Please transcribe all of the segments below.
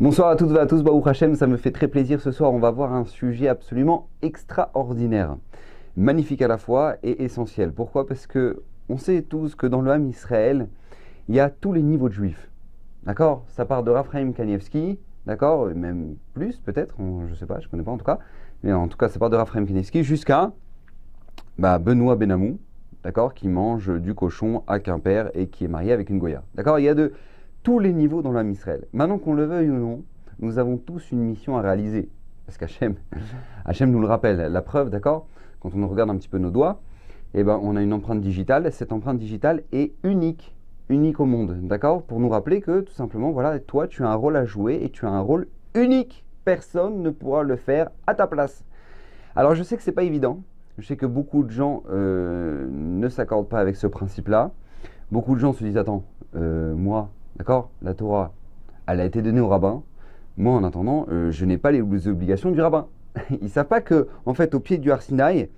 Bonsoir à toutes et à tous, Baruch Hashem, ça me fait très plaisir ce soir, on va voir un sujet absolument extraordinaire, magnifique à la fois et essentiel. Pourquoi? Parce que on sait tous que dans le Ham Israël, il y a tous les niveaux de juifs, d'accord? Ça part de Raphaël Kanievski, d'accord? Même plus peut-être, je ne sais pas, je ne connais pas en tout cas, mais en tout cas ça part de Raphaël Kanievski jusqu'à Benoît Benamou, d'accord? Qui mange du cochon à Quimper et qui est marié avec une Goya, d'accord? Il y a de tous les niveaux dans l'âme Israël. Maintenant qu'on le veuille ou non, nous avons tous une mission à réaliser. Parce qu'Hachem nous le rappelle. La preuve, d'accord, quand on regarde un petit peu nos doigts, on a une empreinte digitale. Cette empreinte digitale est unique au monde, d'accord, pour nous rappeler que tout simplement, voilà, toi, tu as un rôle à jouer et tu as un rôle unique. Personne ne pourra le faire à ta place. Alors, je sais que c'est pas évident. Je sais que beaucoup de gens ne s'accordent pas avec ce principe-là. Beaucoup de gens se disent, attends, moi, d'accord, la Torah, elle a été donnée au rabbin. Moi, en attendant, je n'ai pas les obligations du rabbin. Ils ne savent pas que, en fait, au pied du Har Sinaï,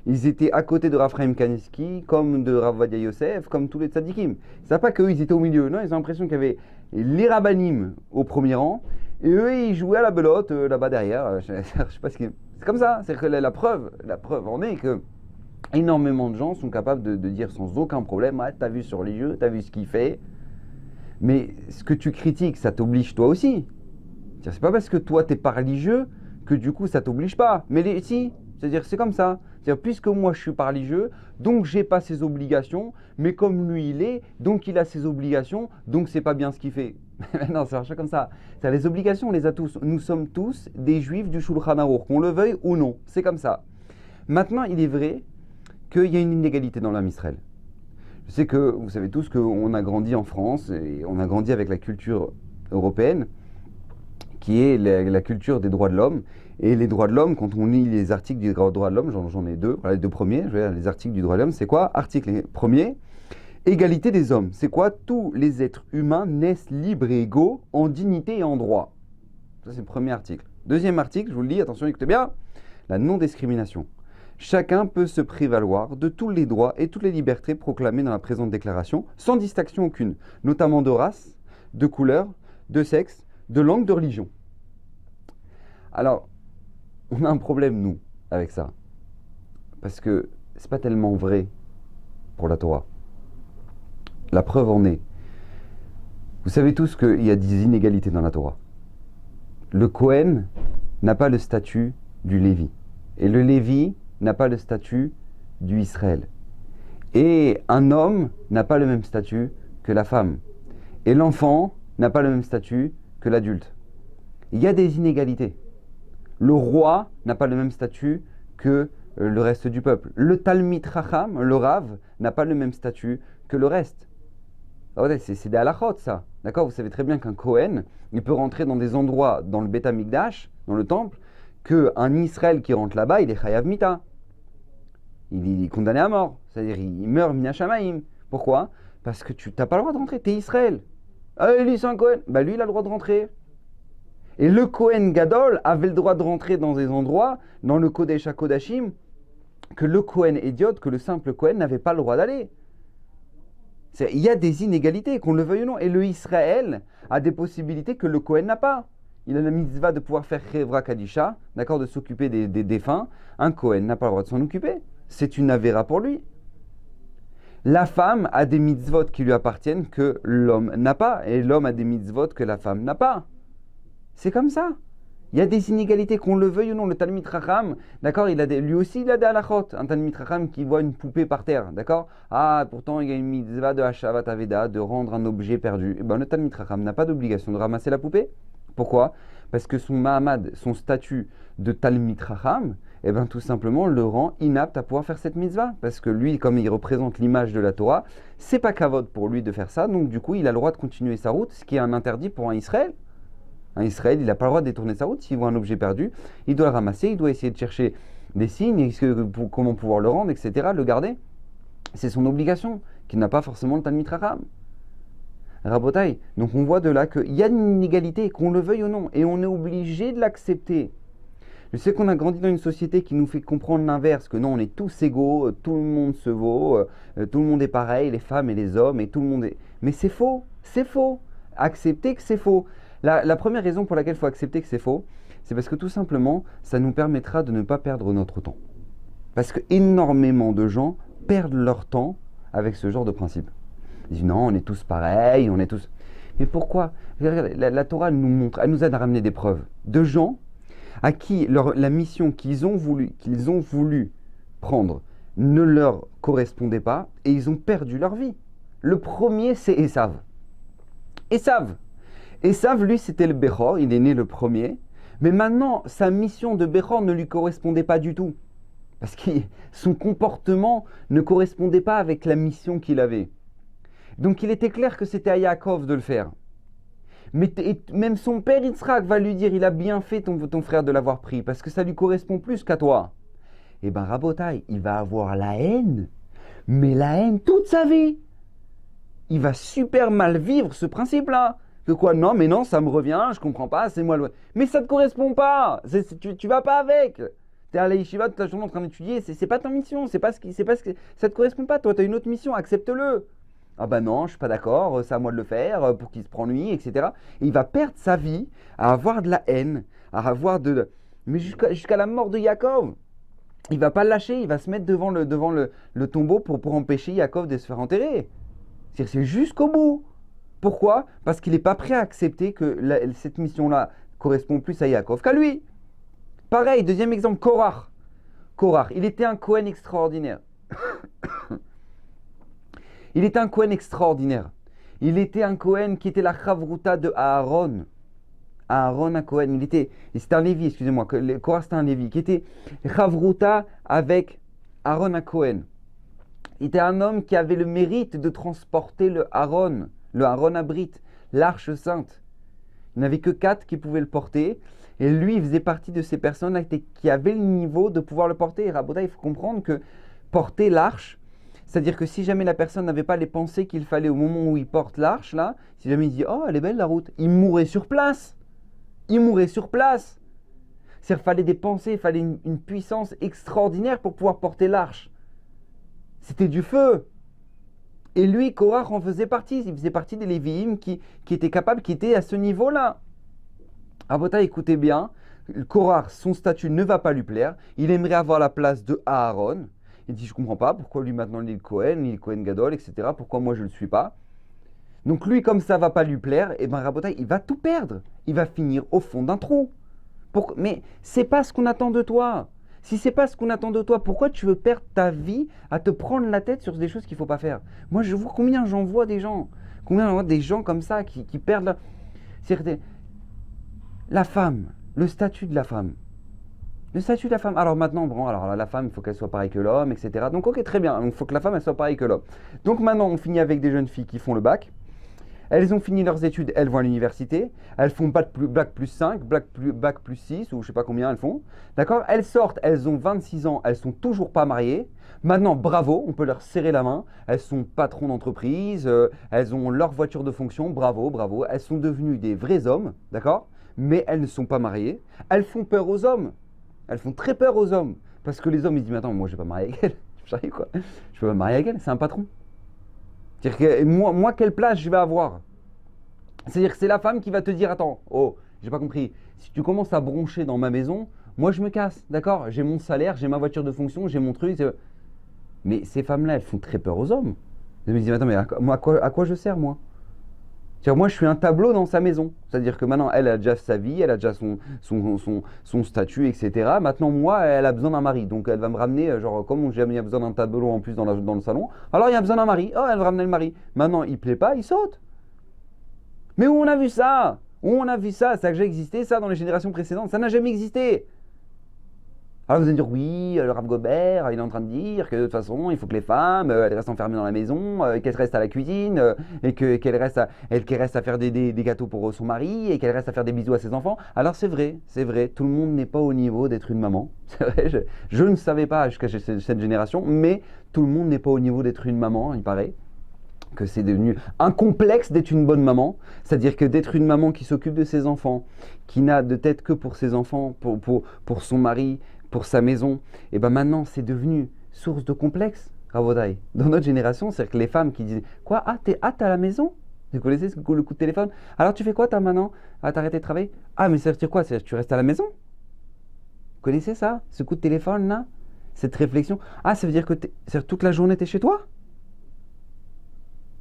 ils étaient à côté de Raphaël Kanievski, comme de Rav Ovadia Yosef, comme tous les tzadikim. Ils ne savent pas qu'eux, ils étaient au milieu. Non, ils ont l'impression qu'il y avait les rabbanim au premier rang, et eux, ils jouaient à la belote là-bas derrière. Je ne sais pas ce qui... C'est comme ça. C'est que la preuve en est que énormément de gens sont capables de dire sans aucun problème, ah, t'as vu sur les yeux, t'as vu ce qu'il fait. Mais ce que tu critiques, ça t'oblige toi aussi. C'est pas parce que toi t'es pas religieux que du coup ça t'oblige pas. Mais si, c'est-à-dire c'est comme ça. C'est-à-dire puisque moi je suis pas religieux, donc j'ai pas ses obligations, mais comme lui il est, donc il a ses obligations, donc c'est pas bien ce qu'il fait. Non, ça marche pas comme ça. Les obligations, on les a tous. Nous sommes tous des juifs du Shulchan Aruch, qu'on le veuille ou non. C'est comme ça. Maintenant, il est vrai qu'il y a une inégalité dans l'âme Israël. Je sais que vous savez tous qu'on a grandi en France et on a grandi avec la culture européenne qui est la culture des droits de l'homme. Et les droits de l'homme, quand on lit les articles du droit de l'homme, j'en ai deux, voilà, les deux premiers, je vais dire, les articles du droit de l'homme, c'est quoi? Article premier, égalité des hommes. C'est quoi? Tous les êtres humains naissent libres et égaux en dignité et en droit. Ça, c'est le premier article. Deuxième article, je vous le lis, attention, écoutez bien, la non-discrimination. Chacun peut se prévaloir de tous les droits et toutes les libertés proclamées dans la présente déclaration, sans distinction aucune, notamment de race, de couleur, de sexe, de langue, de religion. Alors, on a un problème, nous, avec ça. Parce que c'est pas tellement vrai pour la Torah. La preuve en est. Vous savez tous qu'il y a des inégalités dans la Torah. Le Kohen n'a pas le statut du Lévi. Et le Lévi n'a pas le statut du Israël. Et un homme n'a pas le même statut que la femme. Et l'enfant n'a pas le même statut que l'adulte. Il y a des inégalités. Le roi n'a pas le même statut que le reste du peuple. Le Talmid Chacham, le Rav, n'a pas le même statut que le reste. C'est des halachot, ça. D'accord? Vous savez très bien qu'un Kohen, il peut rentrer dans des endroits, dans le Beth Amikdash, dans le temple, qu'un Israël qui rentre là-bas, il est chayav mita. Il est condamné à mort. C'est-à-dire, il meurt mina shamaim. Pourquoi? Parce que tu n'as pas le droit de rentrer. Tu es Israël. Ah, lui, c'est un Kohen. Lui, il a le droit de rentrer. Et le Kohen Gadol avait le droit de rentrer dans des endroits, dans le Kodesh HaKodashim, que le Kohen idiot, que le simple Kohen n'avait pas le droit d'aller. Il y a des inégalités, qu'on le veuille ou non. Et le Israël a des possibilités que le Kohen n'a pas. Il a la mitzvah de pouvoir faire Chevra Kadisha, d'accord, de s'occuper des défunts. Un Kohen n'a pas le droit de s'en occuper. C'est une avéra pour lui. La femme a des mitzvot qui lui appartiennent que l'homme n'a pas. Et l'homme a des mitzvot que la femme n'a pas. C'est comme ça. Il y a des inégalités, qu'on le veuille ou non. Le Talmid Chacham, d'accord, lui aussi il a des halachot. Un Talmid Chacham qui voit une poupée par terre, d'accord. Ah, pourtant il y a une mitzvah de Hashavat Aveda, de rendre un objet perdu. Le Talmid Chacham n'a pas d'obligation de ramasser la poupée. Pourquoi? Parce que son Mahamad, son statut de Talmid Chacham, tout simplement le rend inapte à pouvoir faire cette mitzvah. Parce que lui, comme il représente l'image de la Torah, c'est pas kavod pour lui de faire ça. Donc du coup, il a le droit de continuer sa route, ce qui est un interdit pour un Israël. Un Israël, il n'a pas le droit de détourner sa route. S'il voit un objet perdu, il doit le ramasser, il doit essayer de chercher des signes, comment pouvoir le rendre, etc., le garder. C'est son obligation, qu'il n'a pas forcément le Talmid Chacham. Rabotai, donc on voit de là qu'il y a une inégalité, qu'on le veuille ou non, et on est obligé de l'accepter. Je sais qu'on a grandi dans une société qui nous fait comprendre l'inverse, que non, on est tous égaux, tout le monde se vaut, tout le monde est pareil, les femmes et les hommes, et tout le monde est... Mais c'est faux, c'est faux. Acceptez que c'est faux. La première raison pour laquelle il faut accepter que c'est faux, c'est parce que tout simplement, ça nous permettra de ne pas perdre notre temps. Parce que énormément de gens perdent leur temps avec ce genre de principe. Ils disent non, on est tous pareils, on est tous... Mais pourquoi? Regardez, la Torah elle nous montre, elle nous aide à ramener des preuves de gens à qui la mission qu'ils ont voulu prendre ne leur correspondait pas et ils ont perdu leur vie. Le premier, c'est Esav. Esav, lui, c'était le Bechor, il est né le premier, mais maintenant, sa mission de Bechor ne lui correspondait pas du tout. Parce que son comportement ne correspondait pas avec la mission qu'il avait. Donc il était clair que c'était à Yaakov de le faire. Mais même son père Yitzhak va lui dire, il a bien fait ton frère de l'avoir pris, parce que ça lui correspond plus qu'à toi. Eh bien Rabotai, il va avoir la haine, mais la haine toute sa vie. Il va super mal vivre ce principe-là. Que quoi? Non, mais non, ça me revient, je comprends pas, c'est moi le... Mais ça te correspond pas, tu vas pas avec. T'es à la yeshiva toute la journée en train d'étudier, c'est pas ta mission, ça te correspond pas, toi t'as une autre mission, accepte-le. Ah bah non, je suis pas d'accord, c'est à moi de le faire, pour qu'il se prenne lui, etc. Et il va perdre sa vie à avoir de la haine, à avoir de... Mais jusqu'à la mort de Yaakov. Il va pas le lâcher, il va se mettre devant le tombeau pour empêcher Yaakov de se faire enterrer. C'est jusqu'au bout. Pourquoi? Parce qu'il n'est pas prêt à accepter que cette mission-là correspond plus à Yaakov qu'à lui. Pareil, deuxième exemple, Korach. Korach, il était un Kohen extraordinaire. Il était un Kohen extraordinaire. Il était un Kohen qui était la Chavruta de Aaron. Aaron un Kohen, c'était un Lévi, excusez-moi, Korach c'était un Lévi, qui était Chavruta avec Aaron un Kohen. Il était un homme qui avait le mérite de transporter le Aaron Abrit, l'arche sainte. Il n'y en avait que 4 qui pouvaient le porter. Et lui, il faisait partie de ces personnes qui avaient le niveau de pouvoir le porter. Et Raboda, il faut comprendre que porter l'arche, c'est-à-dire que si jamais la personne n'avait pas les pensées qu'il fallait au moment où il porte l'arche, là, si jamais il dit « Oh, elle est belle la route », il mourrait sur place. C'est-à-dire qu'il fallait des pensées, il fallait une puissance extraordinaire pour pouvoir porter l'arche. C'était du feu. Et lui, Korach en faisait partie. Il faisait partie des Lévi'im qui étaient capables, qui étaient à ce niveau-là. Rabota, écoutez bien, Korach, son statut ne va pas lui plaire. Il aimerait avoir la place de Aaron. Il dit, je ne comprends pas, pourquoi lui maintenant il est le Kohen Gadol, etc. Pourquoi moi je ne le suis pas? Donc lui, comme ça ne va pas lui plaire, et ben Rabota, il va tout perdre. Il va finir au fond d'un trou. Mais c'est pas ce qu'on attend de toi. Si c'est pas ce qu'on attend de toi, pourquoi tu veux perdre ta vie à te prendre la tête sur des choses qu'il ne faut pas faire? Moi, je vois combien j'en vois des gens. Combien j'en vois des gens comme ça qui perdent la femme, le statut de la femme. Le statut de la femme. Alors maintenant, bon, alors la femme, il faut qu'elle soit pareille que l'homme, etc. Donc ok, très bien. Il faut que la femme, elle soit pareille que l'homme. Donc maintenant, on finit avec des jeunes filles qui font le bac. Elles ont fini leurs études, elles vont à l'université, elles font bac plus 5, bac plus 6, ou je ne sais pas combien elles font. D'accord? Elles sortent, elles ont 26 ans, elles ne sont toujours pas mariées. Maintenant, bravo, on peut leur serrer la main. Elles sont patrons d'entreprise, elles ont leur voiture de fonction, bravo, bravo. Elles sont devenues des vrais hommes, d'accord? Mais elles ne sont pas mariées. Elles font peur aux hommes. Elles font très peur aux hommes. Parce que les hommes, ils disent, mais attends, moi je ne vais pas me marier avec elle. J'arrive quoi? Je ne peux pas me marier avec elle, c'est un patron. C'est-à-dire que moi, quelle place je vais avoir? C'est-à-dire que c'est la femme qui va te dire, attends, oh, j'ai pas compris, si tu commences à broncher dans ma maison, moi je me casse, d'accord? J'ai mon salaire, j'ai ma voiture de fonction, j'ai mon truc. Mais ces femmes-là, elles font très peur aux hommes. Elles me disent, attends, mais à quoi je sers, moi? C'est-à-dire, moi, je suis un tableau dans sa maison. C'est-à-dire que maintenant, elle a déjà sa vie, elle a déjà son statut, etc. Maintenant, moi, elle a besoin d'un mari. Donc, elle va me ramener, genre, comme j'ai besoin d'un tableau en plus dans le salon, alors il y a besoin d'un mari. Oh, elle va ramener le mari. Maintenant, il plaît pas, il saute. Mais où on a vu ça? Où on a vu ça? Ça a déjà existé, ça, dans les générations précédentes? Ça n'a jamais existé. Alors vous allez dire, oui, le Rav Gobert, il est en train de dire que de toute façon, il faut que les femmes, elles restent enfermées dans la maison, qu'elles restent à la cuisine, et qu'elles restent à faire des gâteaux pour son mari, et qu'elles restent à faire des bisous à ses enfants. Alors c'est vrai, tout le monde n'est pas au niveau d'être une maman. C'est vrai, je ne savais pas jusqu'à cette génération, mais tout le monde n'est pas au niveau d'être une maman, il paraît. Que c'est devenu un complexe d'être une bonne maman, c'est-à-dire que d'être une maman qui s'occupe de ses enfants, qui n'a de tête que pour ses enfants, pour son mari, pour sa maison, et ben maintenant c'est devenu source de complexe, Rabodaï. Dans notre génération, c'est-à-dire que les femmes qui disent « Quoi, t'es à la maison? Vous connaissez le coup de téléphone? Alors tu fais quoi toi maintenant? Ah, t'as arrêté de travailler? Ah, mais ça veut dire quoi? C'est tu restes à la maison? Vous connaissez ça? Ce coup de téléphone là? Cette réflexion? Ah, ça veut dire que c'est-à-dire toute la journée t'es chez toi?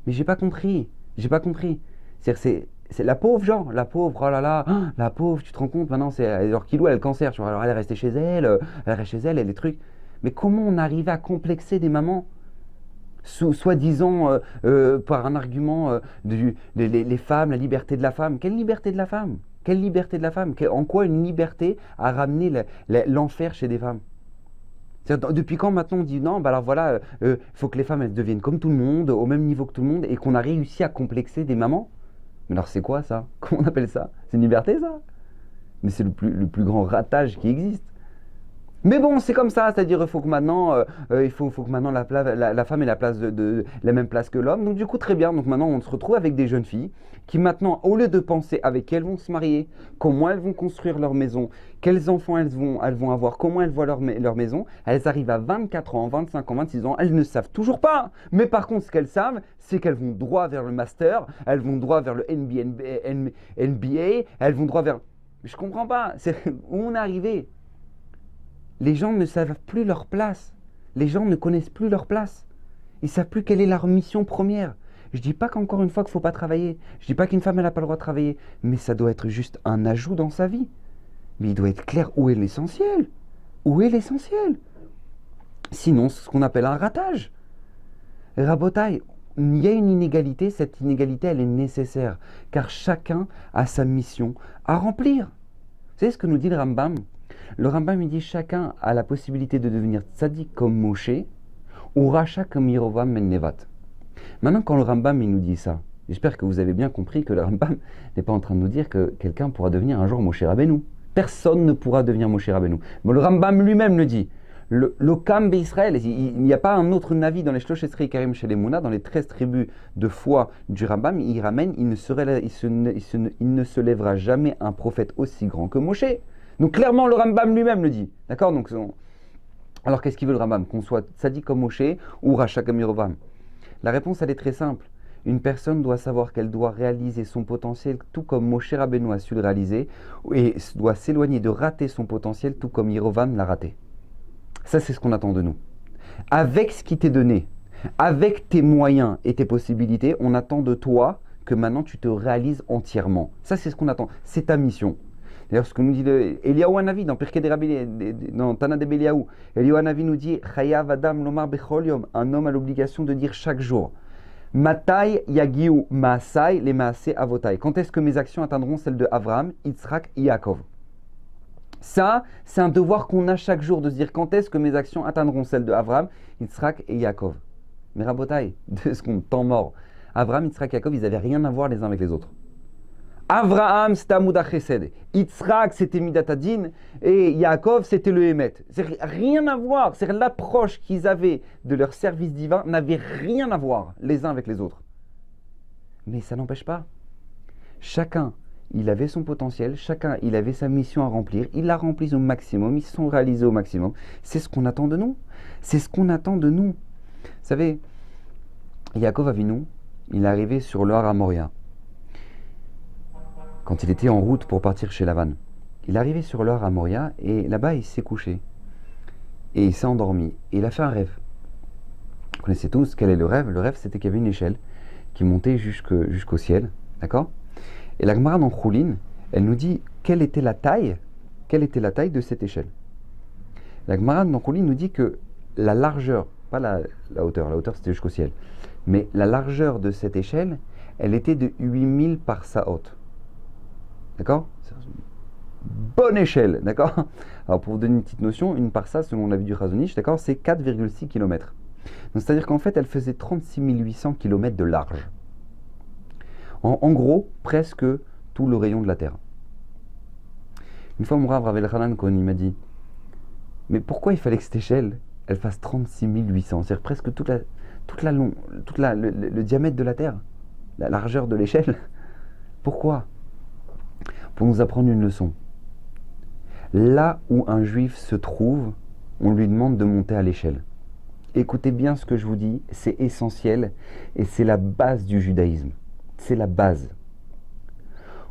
Mais j'ai pas compris. J'ai pas compris. C'est la pauvre, genre, la pauvre, oh là là, ah, la pauvre, tu te rends compte maintenant, c'est alors Kilou, elle a le cancer, tu vois, alors elle est restée chez elle, elle reste chez elle, elle a des trucs. Mais comment on arrive à complexer des mamans, soi-disant par un argument les femmes, la liberté de la femme? Quelle liberté de la femme? Quelle liberté de la femme? En quoi une liberté a ramené l'enfer chez des femmes? Depuis quand maintenant on dit non, bah alors voilà, il faut que les femmes elles deviennent comme tout le monde, au même niveau que tout le monde, et qu'on a réussi à complexer des mamans? Mais alors c'est quoi ça? Comment on appelle ça? C'est une liberté ça? Mais c'est le plus grand ratage qui existe. Mais bon, c'est comme ça, c'est-à-dire il faut que maintenant, il faut que maintenant la femme ait la même place que l'homme. Donc du coup, très bien. Donc maintenant, on se retrouve avec des jeunes filles qui maintenant, au lieu de penser avec qui elles vont se marier, comment elles vont construire leur maison, quels enfants elles vont avoir, comment elles voient leur maison, elles arrivent à 24 ans, 25 ans, 26 ans, elles ne savent toujours pas. Mais par contre, ce qu'elles savent, c'est qu'elles vont droit vers le master, elles vont droit vers le NBA, elles vont droit vers... Je comprends pas, c'est où on est arrivé. Les gens ne savent plus leur place. Les gens ne connaissent plus leur place. Ils ne savent plus quelle est leur mission première. Je ne dis pas qu'encore une fois qu'il ne faut pas travailler. Je ne dis pas qu'une femme n'a pas le droit de travailler. Mais ça doit être juste un ajout dans sa vie. Mais il doit être clair où est l'essentiel. Où est l'essentiel? Sinon, c'est ce qu'on appelle un ratage. Rabotaille, il y a une inégalité. Cette inégalité, elle est nécessaire. Car chacun a sa mission à remplir. Vous savez ce que nous dit le Rambam? Le Rambam il dit chacun a la possibilité de devenir tzaddik comme Moshe ou Racha comme Yerovam ben Nevat. Maintenant, quand le Rambam il nous dit ça, j'espère que vous avez bien compris que le Rambam n'est pas en train de nous dire que quelqu'un pourra devenir un jour Moshe Rabbeinu. Personne ne pourra devenir Moshe Rabbeinu. Mais le Rambam lui-même le dit. L'Okam Israël, il n'y a pas un autre Navi dans les Shlosh Esrei Karim chez les Mouna, dans les 13 tribus de foi du Rambam, il ramène, il ne se lèvera jamais un prophète aussi grand que Moshe. Donc clairement, le Rambam lui-même le dit. D'accord? Donc, alors qu'est-ce qu'il veut le Rambam? Qu'on soit tzaddik comme Moshe ou Racha comme Yerovam? La réponse, elle est très simple. Une personne doit savoir qu'elle doit réaliser son potentiel tout comme Moshe Rabbeinu a su le réaliser et doit s'éloigner de rater son potentiel tout comme Yerovam l'a raté. Ça, c'est ce qu'on attend de nous. Avec ce qui t'est donné, avec tes moyens et tes possibilités, on attend de toi que maintenant tu te réalises entièrement. Ça, c'est ce qu'on attend. C'est ta mission. D'ailleurs, ce que nous dit Eliyahu Hanavi dans Pirkei des Rabbi, dans Tana de Eliyahu, Eliyahu Hanavi nous dit Chayav Adam Lomar Bechol Yom, un homme a l'obligation de dire chaque jour Matai Yagiu Maasai les Maaseh Avotai. Quand est-ce que mes actions atteindront celles de Avraham, Yitzhak et Yaakov? Ça, c'est un devoir qu'on a chaque jour de se dire quand est-ce que mes actions atteindront celles de Avraham, Yitzhak et Yaakov. Mais Rabotai, de ce qu'on temps mort. Avraham, Yitzhak et Yaakov, ils n'avaient rien à voir les uns avec les autres. Avraham, c'était Amouda Chesed. Yitzhak, c'était Midatadin. Et Yaakov, c'était le Hémet. C'est rien à voir. C'est l'approche qu'ils avaient de leur service divin n'avait rien à voir les uns avec les autres. Mais ça n'empêche pas. Chacun, il avait son potentiel. Chacun, il avait sa mission à remplir. Il l'a remplie au maximum. Ils se sont réalisés au maximum. C'est ce qu'on attend de nous. C'est ce qu'on attend de nous. Vous savez, Yaakov Avinu, il est arrivé sur le Har Moria. Quand il était en route pour partir chez Lavan. Il est arrivé sur l'heure à Moria et là-bas il s'est couché. Et il s'est endormi. Et il a fait un rêve. Vous connaissez tous quel est le rêve? Le rêve c'était qu'il y avait une échelle qui montait jusqu'au ciel. D'accord? Et la Gemara dans Choulin, elle nous dit quelle était la taille de cette échelle. La Gemara dans Choulin nous dit que la largeur, pas la hauteur c'était jusqu'au ciel, mais la largeur de cette échelle, elle était de 8000 parsaot. D'accord? Bonne échelle, d'accord? Alors pour vous donner une petite notion, une parsa, selon l'avis du Chazon Ish, d'accord, c'est 4,6 km. Donc c'est-à-dire qu'en fait, elle faisait 36 800 km de large. En gros, presque tout le rayon de la Terre. Une fois, mon Rav Ravel Hanan, quand il m'a dit, mais pourquoi il fallait que cette échelle, elle fasse 36 800? C'est-à-dire presque le diamètre de la Terre, la largeur de l'échelle. Pourquoi? Pour nous apprendre une leçon. Là où un juif se trouve, on lui demande de monter à l'échelle. Écoutez bien ce que je vous dis, c'est essentiel et c'est la base du judaïsme. C'est la base.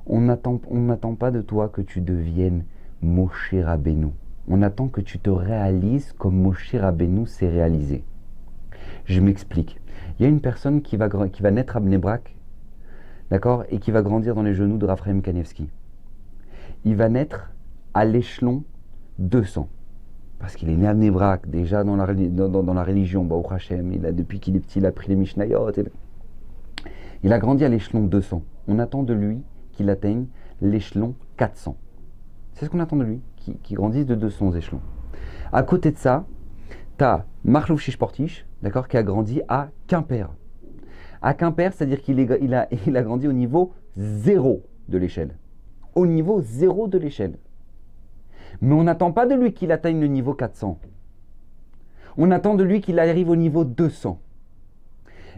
On n'attend pas de toi que tu deviennes Moshe Rabbeinu. On attend que tu te réalises comme Moshe Rabbeinu s'est réalisé. Je m'explique. Il y a une personne qui va naître à Bnei Brak, d'accord, et qui va grandir dans les genoux de Raphaël Kanevski. Il va naître à l'échelon 200. Parce qu'il est né à Bnei Brak, déjà dans la religion, Baruch Hashem, depuis qu'il est petit, il a pris les Mishnayot. Il a grandi à l'échelon 200. On attend de lui qu'il atteigne l'échelon 400. C'est ce qu'on attend de lui, qu'il grandisse de 200 échelons. À côté de ça, tu as Marlouf Shishportish, d'accord, qui a grandi à Quimper. À Quimper, c'est-à-dire qu'il a grandi au niveau 0 de l'échelle. Au niveau 0 de l'échelle. Mais on n'attend pas de lui qu'il atteigne le niveau 400. On attend de lui qu'il arrive au niveau 200.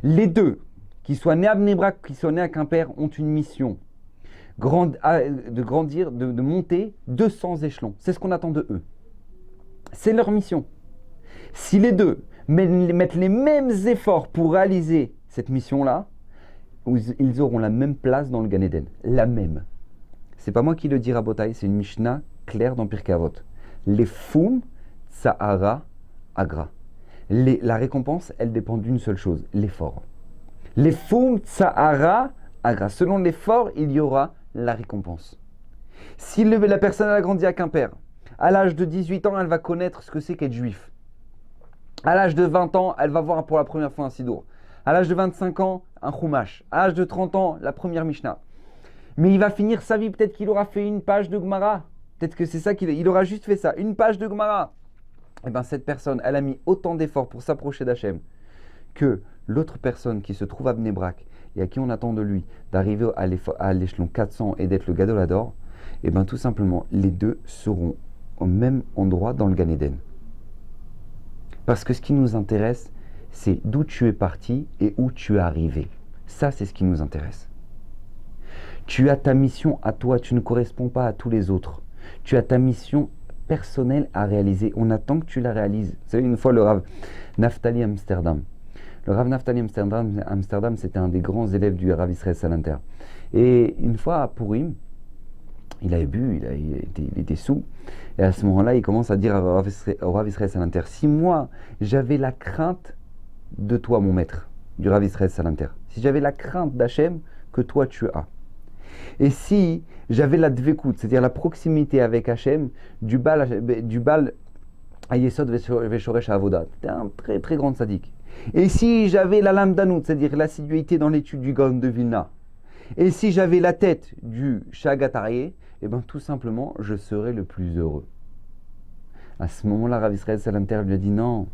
Les deux, qu'ils soient nés à Bnei Brak, qu'ils soient nés à Quimper, ont une mission. De grandir, de monter 200 échelons. C'est ce qu'on attend de eux. C'est leur mission. Si les deux mettent les mêmes efforts pour réaliser cette mission-là, ils auront la même place dans le Gan Eden. La même. C'est pas moi qui le dis, Rabotai, c'est une Mishnah claire dans Pirkei Avot. Les foum, tsahara, agra. La récompense, elle dépend d'une seule chose, l'effort. Les foum, tsahara, agra. Selon l'effort, il y aura la récompense. Si la personne a grandi à Quimper, à l'âge de 18 ans, elle va connaître ce que c'est qu'être juif. À l'âge de 20 ans, elle va voir pour la première fois un sidour. À l'âge de 25 ans, un chumash. À l'âge de 30 ans, la première Mishnah. Mais il va finir sa vie, peut-être qu'il aura fait une page de Gemara. Peut-être que c'est ça il aura juste fait ça, une page de Gemara. Et bien cette personne, elle a mis autant d'efforts pour s'approcher d'Hachem que l'autre personne qui se trouve à Bnei Brak et à qui on attend de lui d'arriver à l'échelon 400 et d'être le Gadol Hador. Et bien tout simplement, les deux seront au même endroit dans le Gan Eden. Parce que ce qui nous intéresse, c'est d'où tu es parti et où tu es arrivé. Ça, c'est ce qui nous intéresse. Tu as ta mission à toi, tu ne corresponds pas à tous les autres. Tu as ta mission personnelle à réaliser. On attend que tu la réalises. Vous savez, une fois, le Rav Naftali Amsterdam. Le Rav Naftali Amsterdam, c'était un des grands élèves du Rav Israël Salanter. Et une fois à Purim, il avait bu, il était sous. Et à ce moment-là, il commence à dire au Rav Israël Salanter, si moi, j'avais la crainte de toi, mon maître, du Rav Israël Salanter, si j'avais la crainte d'Hachem que toi tu as, et si j'avais la dvekout, c'est-à-dire la proximité avec Hachem, du bal Ayesod Veshoresh Avoda, c'était un très très grand sadique. Et si j'avais la lame d'Anout, c'est-à-dire l'assiduité dans l'étude du Gaon de Vilna, et si j'avais la tête du Shagatarié, et bien tout simplement, je serais le plus heureux. À ce moment-là, Rav Israël Salanter lui a dit non,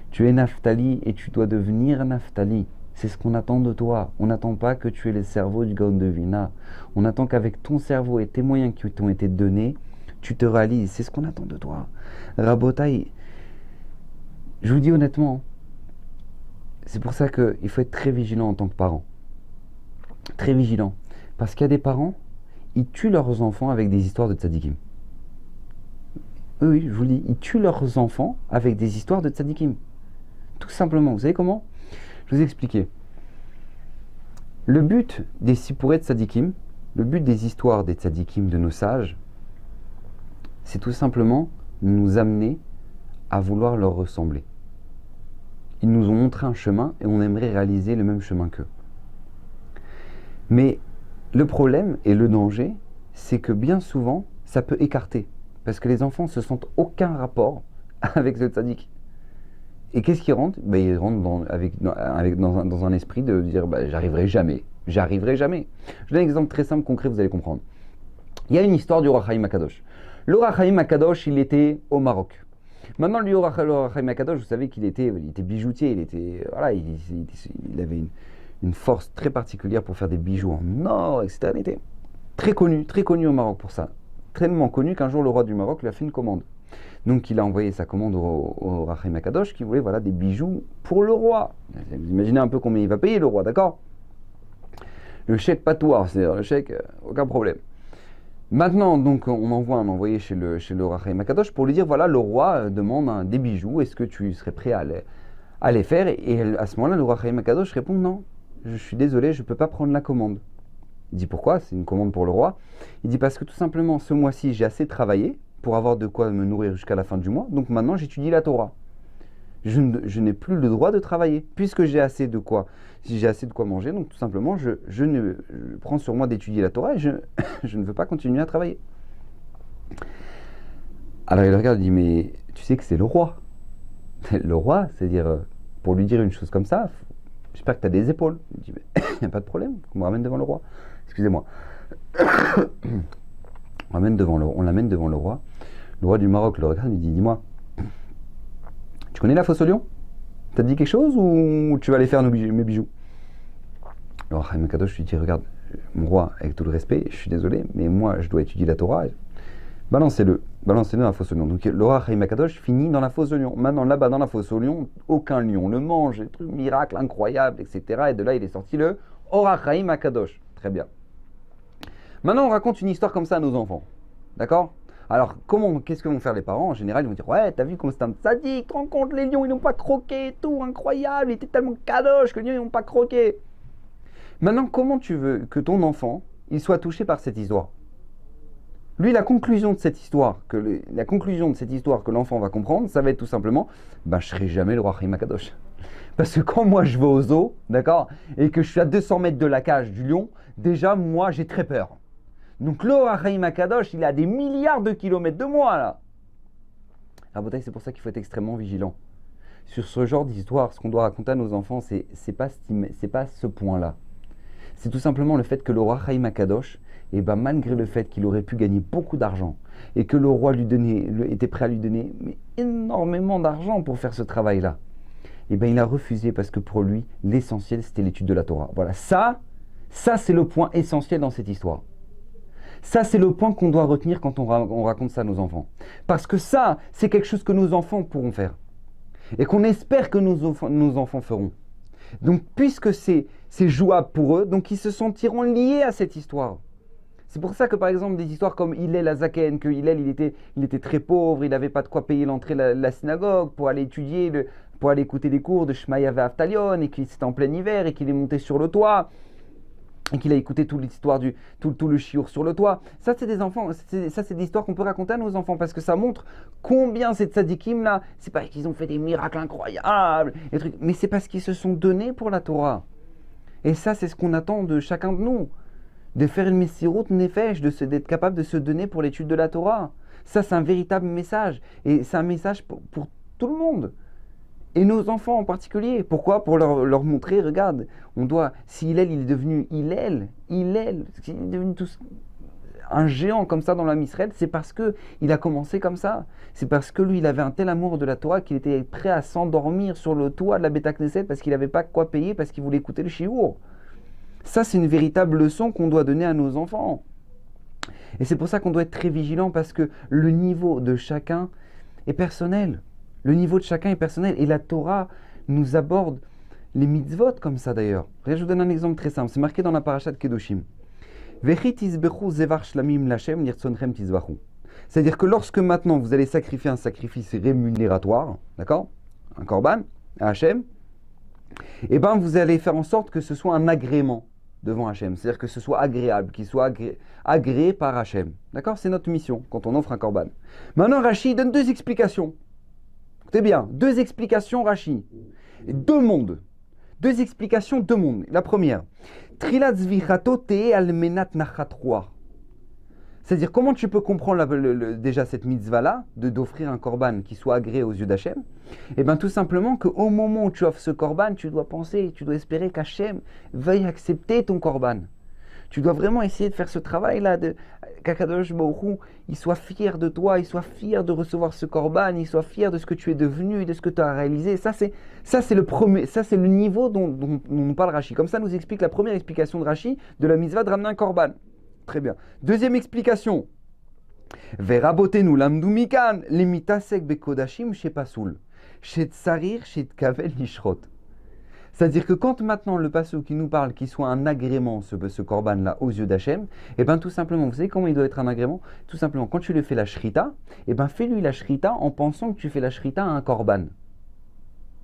tu es Naftali et tu dois devenir Naftali. C'est ce qu'on attend de toi. On n'attend pas que tu aies le cerveau du Gaon de Vilna. On attend qu'avec ton cerveau et tes moyens qui t'ont été donnés, tu te réalises. C'est ce qu'on attend de toi. Rabotai, je vous dis honnêtement, c'est pour ça qu'il faut être très vigilant en tant que parent. Très vigilant. Parce qu'il y a des parents, ils tuent leurs enfants avec des histoires de tzadikim. Oui, je vous le dis, ils tuent leurs enfants avec des histoires de tzadikim. Tout simplement. Vous savez comment ? Je vais vous expliquer. Le but des sipourets de tzadikim, le but des histoires des tzadikim, de nos sages, c'est tout simplement nous amener à vouloir leur ressembler. Ils nous ont montré un chemin et on aimerait réaliser le même chemin qu'eux. Mais le problème et le danger, c'est que bien souvent, ça peut écarter. Parce que les enfants ne se sentent aucun rapport avec ce tzaddik. Et qu'est-ce qu'ils rentrent ? Ils rentrent dans un esprit de dire j'arriverai jamais. J'arriverai jamais. Je donne un exemple très simple, concret, vous allez comprendre. Il y a une histoire du Roi Chaim Akadosh. Le Roi Chaim Akadosh, il était au Maroc. Maintenant, le Roi Chaim Akadosh, vous savez qu'il était bijoutier. Il avait une force très particulière pour faire des bijoux en or, etc. Il était très connu au Maroc pour ça. Tellement connu qu'un jour, le roi du Maroc lui a fait une commande. Donc il a envoyé sa commande au Roi Chaim Akadosh qui voulait des bijoux pour le roi. Vous imaginez un peu combien il va payer le roi, d'accord ? Le chèque patois, c'est-à-dire le chèque, aucun problème. Maintenant, donc, on envoie un envoyé chez le Roi Chaim Akadosh pour lui dire, le roi demande des bijoux, est-ce que tu serais prêt à les faire ? Et à ce moment-là, le Roi Chaim Akadosh répond, non, je suis désolé, je ne peux pas prendre la commande. Il dit pourquoi? C'est une commande pour le roi. Il dit parce que tout simplement, ce mois-ci, j'ai assez travaillé pour avoir de quoi me nourrir jusqu'à la fin du mois. Donc maintenant, j'étudie la Torah. Je n'ai plus le droit de travailler puisque j'ai assez de quoi. Si j'ai assez de quoi manger, donc tout simplement, je prends sur moi d'étudier la Torah et je ne veux pas continuer à travailler. Alors il regarde, il dit mais tu sais que c'est le roi. Le roi, c'est-à-dire pour lui dire une chose comme ça, j'espère que tu as des épaules. Il dit mais il n'y a pas de problème, on me ramène devant le roi. Excusez-moi. On l'amène devant le roi. Le roi du Maroc le regarde, il dit dis-moi, tu connais la fosse au lion? T'as dit quelque chose ou tu vas aller faire mes bijoux? Alors Chaim Kadosh lui dit regarde, mon roi, avec tout le respect, je suis désolé, mais moi je dois étudier la Torah. Balancez-le dans la fosse au lion. Donc le roi Chaim Kadosh finit dans la fosse au lion. Maintenant là-bas dans la fosse au lion, aucun lion le mange, des trucs miracles incroyables, etc. Et de là il est sorti le Ora Chaim Kadosh. Très bien. Maintenant on raconte une histoire comme ça à nos enfants. D'accord? Alors, qu'est-ce que vont faire les parents? En général, ils vont dire ouais, t'as vu comme c'est un sadique, tu te rends compte, les lions, ils n'ont pas croqué et tout, incroyable, il était tellement kadosh que les lions, ils n'ont pas croqué. Maintenant, comment tu veux que ton enfant, il soit touché par cette histoire? Lui, la conclusion de cette histoire que l'enfant va comprendre, ça va être tout simplement, je ne serai jamais le roi Chaim Kadosh. Parce que quand moi je vais au zoo, d'accord, et que je suis à 200 mètres de la cage du lion, déjà, moi, j'ai très peur. Donc le roi Chaim Kadosh, il a des milliards de kilomètres de moi là. Rabotai, c'est pour ça qu'il faut être extrêmement vigilant. Sur ce genre d'histoire, ce qu'on doit raconter à nos enfants, c'est pas ce point-là. C'est tout simplement le fait que le roi Chaim Kadosh, malgré le fait qu'il aurait pu gagner beaucoup d'argent et que le roi était prêt à lui donner énormément d'argent pour faire ce travail-là, il a refusé parce que pour lui, l'essentiel c'était l'étude de la Torah. Voilà, ça c'est le point essentiel dans cette histoire. Ça, c'est le point qu'on doit retenir quand on raconte ça à nos enfants. Parce que ça, c'est quelque chose que nos enfants pourront faire. Et qu'on espère que nos enfants feront. Donc, puisque c'est jouable pour eux, donc ils se sentiront liés à cette histoire. C'est pour ça que, par exemple, des histoires comme Hillel Azaken, que Hillel, il était très pauvre, il n'avait pas de quoi payer l'entrée de la synagogue pour aller étudier, pour aller écouter les cours de Shmaya Ve'Aftalion, et qu'il c'était en plein hiver, et qu'il est monté sur le toit, et qu'il a écouté toute l'histoire tout le chiour sur le toit. Ça, c'est des enfants, c'est des histoires qu'on peut raconter à nos enfants parce que ça montre combien ces tzadikim là, c'est pas qu'ils ont fait des miracles incroyables, mais c'est parce qu'ils se sont donnés pour la Torah. Et ça, c'est ce qu'on attend de chacun de nous, de faire une messirut nefesh, d'être capable de se donner pour l'étude de la Torah. Ça, c'est un véritable message, et c'est un message pour tout le monde. Et nos enfants en particulier. Pourquoi? Pour leur montrer, regarde, si Hillel, il est devenu Hillel, il est devenu un géant comme ça dans l'âme Israël, c'est parce qu'il a commencé comme ça. C'est parce que lui, il avait un tel amour de la Torah qu'il était prêt à s'endormir sur le toit de la Beth Knesset parce qu'il n'avait pas quoi payer, parce qu'il voulait écouter le shiur. Ça, c'est une véritable leçon qu'on doit donner à nos enfants. Et c'est pour ça qu'on doit être très vigilant parce que le niveau de chacun est personnel. Le niveau de chacun est personnel et la Torah nous aborde les mitzvot comme ça d'ailleurs. Je vous donne un exemple très simple, c'est marqué dans la paracha de Kedoshim. C'est-à-dire que lorsque maintenant vous allez sacrifier un sacrifice rémunératoire, d'accord, un korban, à Hachem, vous allez faire en sorte que ce soit un agrément devant Hachem, c'est-à-dire que ce soit agréable, qu'il soit agréé par Hachem. D'accord? C'est notre mission quand on offre un korban. Maintenant Rashi donne deux explications. Écoutez bien, deux explications Rashi. Deux mondes. Deux explications, deux mondes. La première, Trilat Zvichato te almenat nachat. C'est-à-dire, comment tu peux comprendre déjà cette mitzvah-là, d'offrir un korban qui soit agréé aux yeux d'Hachem? Tout simplement qu'au moment où tu offres ce korban, tu dois penser, tu dois espérer qu'Hachem veuille accepter ton korban. Tu dois vraiment essayer de faire ce travail-là, qu'Akadosh Baruch Hu, il soit fier de toi, il soit fier de recevoir ce korban, il soit fier de ce que tu es devenu, de ce que tu as réalisé. Ça c'est le niveau dont nous parle Rashi. Comme ça nous explique la première explication de Rashi de la mitzvah de ramener un korban. Très bien. Deuxième explication. Verabotenu lamdu mikan limitasek bekodashim shepasul shetsarir shetkavel nishrot. C'est-à-dire que quand maintenant le passage qui nous parle qu'il soit un agrément, ce korban-là, aux yeux d'Hachem, tout simplement, vous savez comment il doit être un agrément? Tout simplement, quand tu lui fais la shrita, fais-lui la shrita en pensant que tu fais la shrita à un korban.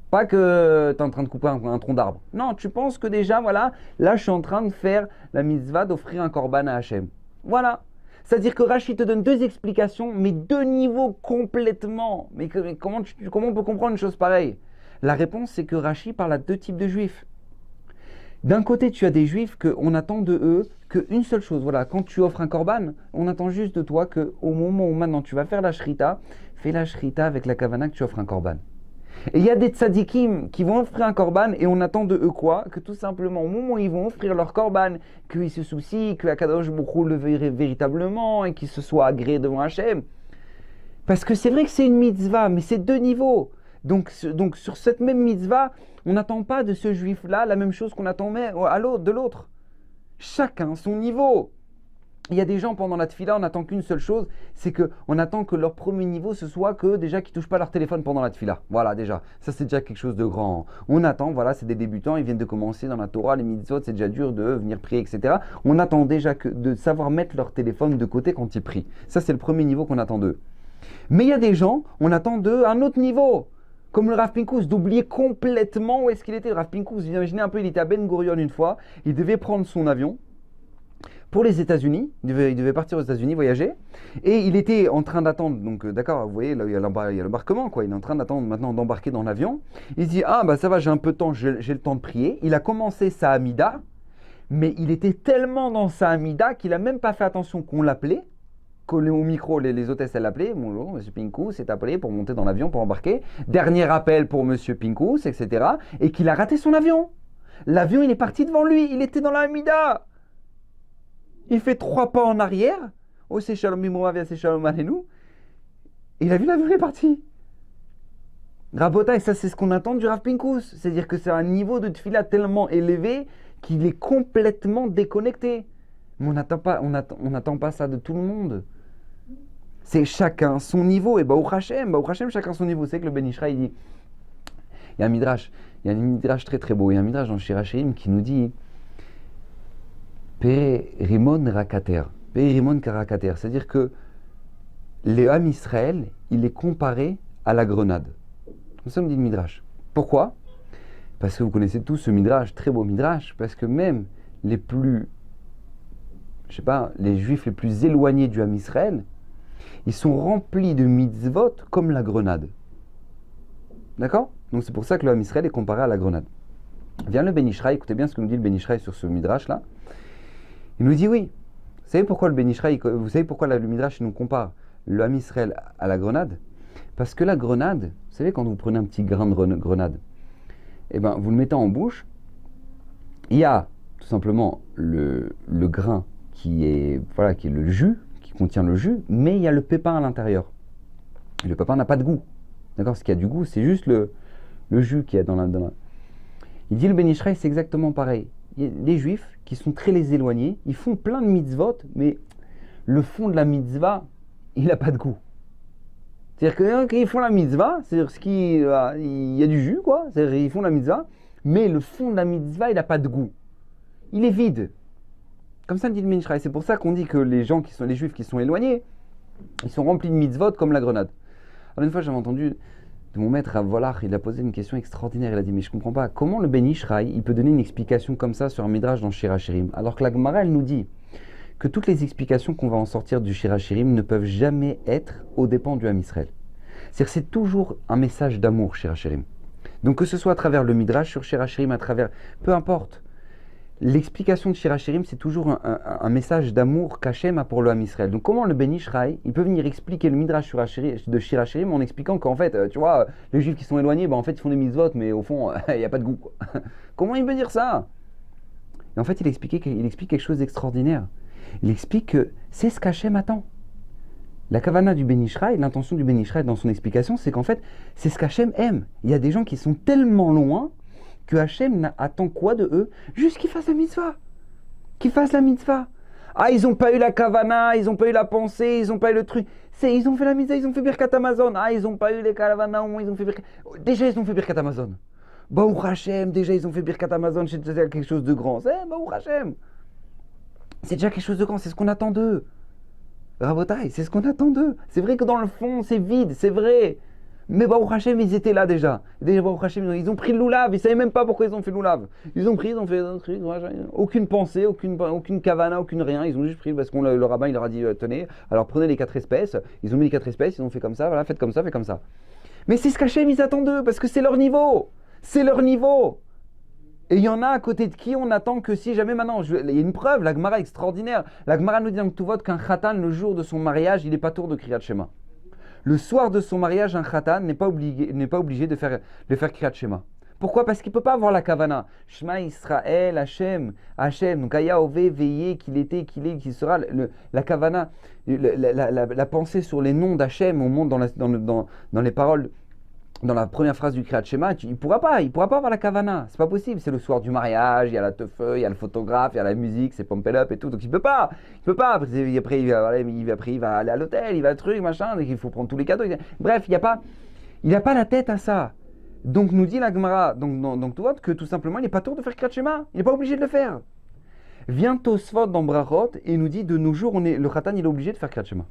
Pas que tu es en train de couper un tronc d'arbre. Non, tu penses que déjà, voilà, là, je suis en train de faire la mitzvah d'offrir un korban à Hachem. Voilà. C'est-à-dire que Rachid te donne deux explications, mais deux niveaux complètement. Mais comment on peut comprendre une chose pareille? La réponse, c'est que Rachid parle à deux types de juifs. D'un côté, tu as des juifs qu'on attend de eux qu'une seule chose. Voilà, quand tu offres un korban, on attend juste de toi qu'au moment où maintenant tu vas faire la shrita, fais la shrita avec la kavana que tu offres un korban. Et il y a des tzadikim qui vont offrir un korban et on attend de eux quoi? Que tout simplement, au moment où ils vont offrir leur korban, qu'ils se soucient, que Akadosh Baruch Hu le verrait véritablement et qu'ils se soient agréés devant Hachem. Parce que c'est vrai que c'est une mitzvah, mais c'est deux niveaux. Donc sur cette même mitzvah, on n'attend pas de ce juif-là la même chose qu'on attend de l'autre. Chacun son niveau. Il y a des gens pendant la tefila, on n'attend qu'une seule chose, c'est qu'on attend que leur premier niveau, ce soit que déjà qu'ils ne touchent pas leur téléphone pendant la tefila. Voilà, déjà. Ça, c'est déjà quelque chose de grand. On attend, voilà, c'est des débutants, ils viennent de commencer dans la Torah, les mitzvot, c'est déjà dur de venir prier, etc. On attend déjà de savoir mettre leur téléphone de côté quand ils prient. Ça, c'est le premier niveau qu'on attend d'eux. Mais il y a des gens, on attend d'eux un autre niveau. Comme le Rav Pinkus, d'oublier complètement où est-ce qu'il était. Le Rav Pinkus, vous imaginez un peu, il était à Ben Gurion une fois, il devait prendre son avion pour les États-Unis, il devait partir aux États-Unis, voyager, et il était en train d'attendre, donc d'accord, vous voyez, là il y a l'embarquement, quoi, il est en train d'attendre maintenant d'embarquer dans l'avion, il se dit, ah bah ça va, j'ai un peu de temps, j'ai le temps de prier, il a commencé sa Hamida, mais il était tellement dans sa Hamida qu'il n'a même pas fait attention qu'on l'appelait, qu'au micro, les hôtesses, elles l'appelaient, bonjour, monsieur Pinkus s'est appelé pour monter dans l'avion, pour embarquer, dernier appel pour monsieur Pinkus, etc., et qu'il a raté son avion. L'avion, il est parti devant lui, il était dans la Hamida. Il fait 3 pas en arrière. Oh, c'est Shalom Bimroavia, c'est Shalom Aleinu. Il a vu l'avion est parti. Rabota, et ça, c'est ce qu'on attend du Rav Pinkus. C'est-à-dire que c'est un niveau de tefila tellement élevé qu'il est complètement déconnecté. Mais on n'attend pas ça de tout le monde. C'est chacun son niveau. Et Baruch Hashem, chacun son niveau. C'est que le Ben Ishra, il dit, il y a un midrash très très beau. Il y a un midrash dans Shir HaShirim qui nous dit Perimon Rakater. Perimon Karakater. C'est-à-dire que le Ham Israël, il est comparé à la grenade. Comme ça, me dit le midrash. Pourquoi? Parce que vous connaissez tous ce midrash, très beau midrash, parce que même les plus, les juifs les plus éloignés du Ham Israël, ils sont remplis de mitzvot comme la grenade. D'accord? Donc c'est pour ça que le Ham Israël est comparé à la grenade. Vient le Ben Ishraï, écoutez bien ce que nous dit le Ben Ishraï sur ce midrash-là. Il nous dit oui. Vous savez pourquoi le Ben Ishraï, vous savez pourquoi le midrash nous compare le Ham Israël à la grenade? Parce que la grenade, vous savez quand vous prenez un petit grain de grenade, eh ben, vous le mettez en bouche, il y a tout simplement le grain qui est le jus, qui contient le jus, mais il y a le pépin à l'intérieur. Et le pépin n'a pas de goût. D'accord? Ce qui a du goût, c'est juste le jus qu'il y a dans la... Il dit le Ben Ishraï, c'est exactement pareil. Les juifs qui sont très les éloignés, ils font plein de mitzvot, mais le fond de la mitzvah, il n'a pas de goût. C'est-à-dire qu'ils font la mitzvah, c'est-à-dire il y a du jus, quoi. C'est-à-dire qu'ils font la mitzvah, mais le fond de la mitzvah, il n'a pas de goût. Il est vide. Comme ça me dit le Ben Ishraï. C'est pour ça qu'on dit que les juifs qui sont éloignés, ils sont remplis de mitzvot comme la grenade. Alors une fois, j'avais entendu de mon maître Rav Volach, il a posé une question extraordinaire. Il a dit, mais je ne comprends pas, comment le Ben Ishraï, il peut donner une explication comme ça sur un midrash dans Shir HaShirim, alors que la Gemara, elle nous dit que toutes les explications qu'on va en sortir du Shir HaShirim ne peuvent jamais être aux dépens du Ham Israël. C'est-à-dire que c'est toujours un message d'amour, Shir HaShirim. Donc que ce soit à travers le midrash sur Shir HaShirim, à travers, peu importe, l'explication de Shir HaShirim, c'est toujours un message d'amour qu'Hachem a pour le Ham Israël. Donc comment le Ben Ishraï, il peut venir expliquer le midrash de Shir HaShirim en expliquant qu'en fait, tu vois, les juifs qui sont éloignés, en fait ils font des mitzvot, mais au fond, il n'y a pas de goût, quoi. Comment il peut dire ça? Et en fait, il explique quelque chose d'extraordinaire. Il explique que c'est ce qu'Hachem attend. La kavana du Ben Ishraï, l'intention du Ben Ishraï dans son explication, c'est qu'en fait, c'est ce qu'Hachem aime. Il y a des gens qui sont tellement loin que Hachem attend quoi de eux? Juste qu'ils fassent la mitzvah. Qu'ils fassent la mitzvah. Ah, ils n'ont pas eu la kavana, ils n'ont pas eu la pensée, ils n'ont pas eu le truc. Ils ont fait la mitzvah, ils ont fait Birkat Amazon. Ah, ils n'ont pas eu les kavana, ils ont fait Birkat... Déjà, ils ont fait Birkat Amazon. Baruch Hashem, déjà, ils ont fait Birkat Amazon, c'est déjà quelque chose de grand. C'est Baruch Hashem. C'est déjà quelque chose de grand, c'est ce qu'on attend d'eux. Rabotai, c'est ce qu'on attend d'eux. C'est vrai que dans le fond, c'est vide, c'est vrai. Mais Baruch Hashem, ils étaient là déjà. Déjà, Baruch Hashem, ils ont pris le loulav. Ils ne savaient même pas pourquoi ils ont fait le loulav. Ils ont pris un truc. Aucune pensée, aucune kavana, aucune rien. Ils ont juste pris parce que le rabbin il leur a dit tenez, alors prenez les 4 espèces. Ils ont mis les 4 espèces, ils ont fait comme ça, voilà, faites comme ça, faites comme ça. Mais c'est ce qu'Hachem ils attendent d'eux parce que c'est leur niveau. C'est leur niveau. Et il y en a à côté de qui on attend que si jamais maintenant, il y a une preuve, la Gemara extraordinaire. La Gemara nous dit dans Ketuvot qu'un khatan, le jour de son mariage, il n'est pas tour de Kriyat Shema. Le soir de son mariage, un khatan n'est pas obligé de faire Kriyat Shema. Pourquoi? Parce qu'il ne peut pas avoir la kavana. Shema Israël, Hachem. Donc Aya Ove, veillez qu'il était, qu'il est, qu'il sera. La kavana, la pensée sur les noms d'Hachem, on monte dans les paroles. Dans la première phrase du Kriyat Shema, il ne pourra pas avoir la kavana, c'est pas possible, c'est le soir du mariage, il y a la teufeu, il y a le photographe, il y a la musique, c'est pump it up et tout, donc il peut pas, après il va aller à l'hôtel, il va truc, machin, donc il faut prendre tous les cadeaux, bref, il n'a pas la tête à ça, donc nous dit la Gemara, donc tu vois que tout simplement il n'est pas tour de faire Kriyat Shema, il n'est pas obligé de le faire. Vient Tosfot dans Brachot et nous dit de nos jours, le Khatan il est obligé de faire Kriyat Shema.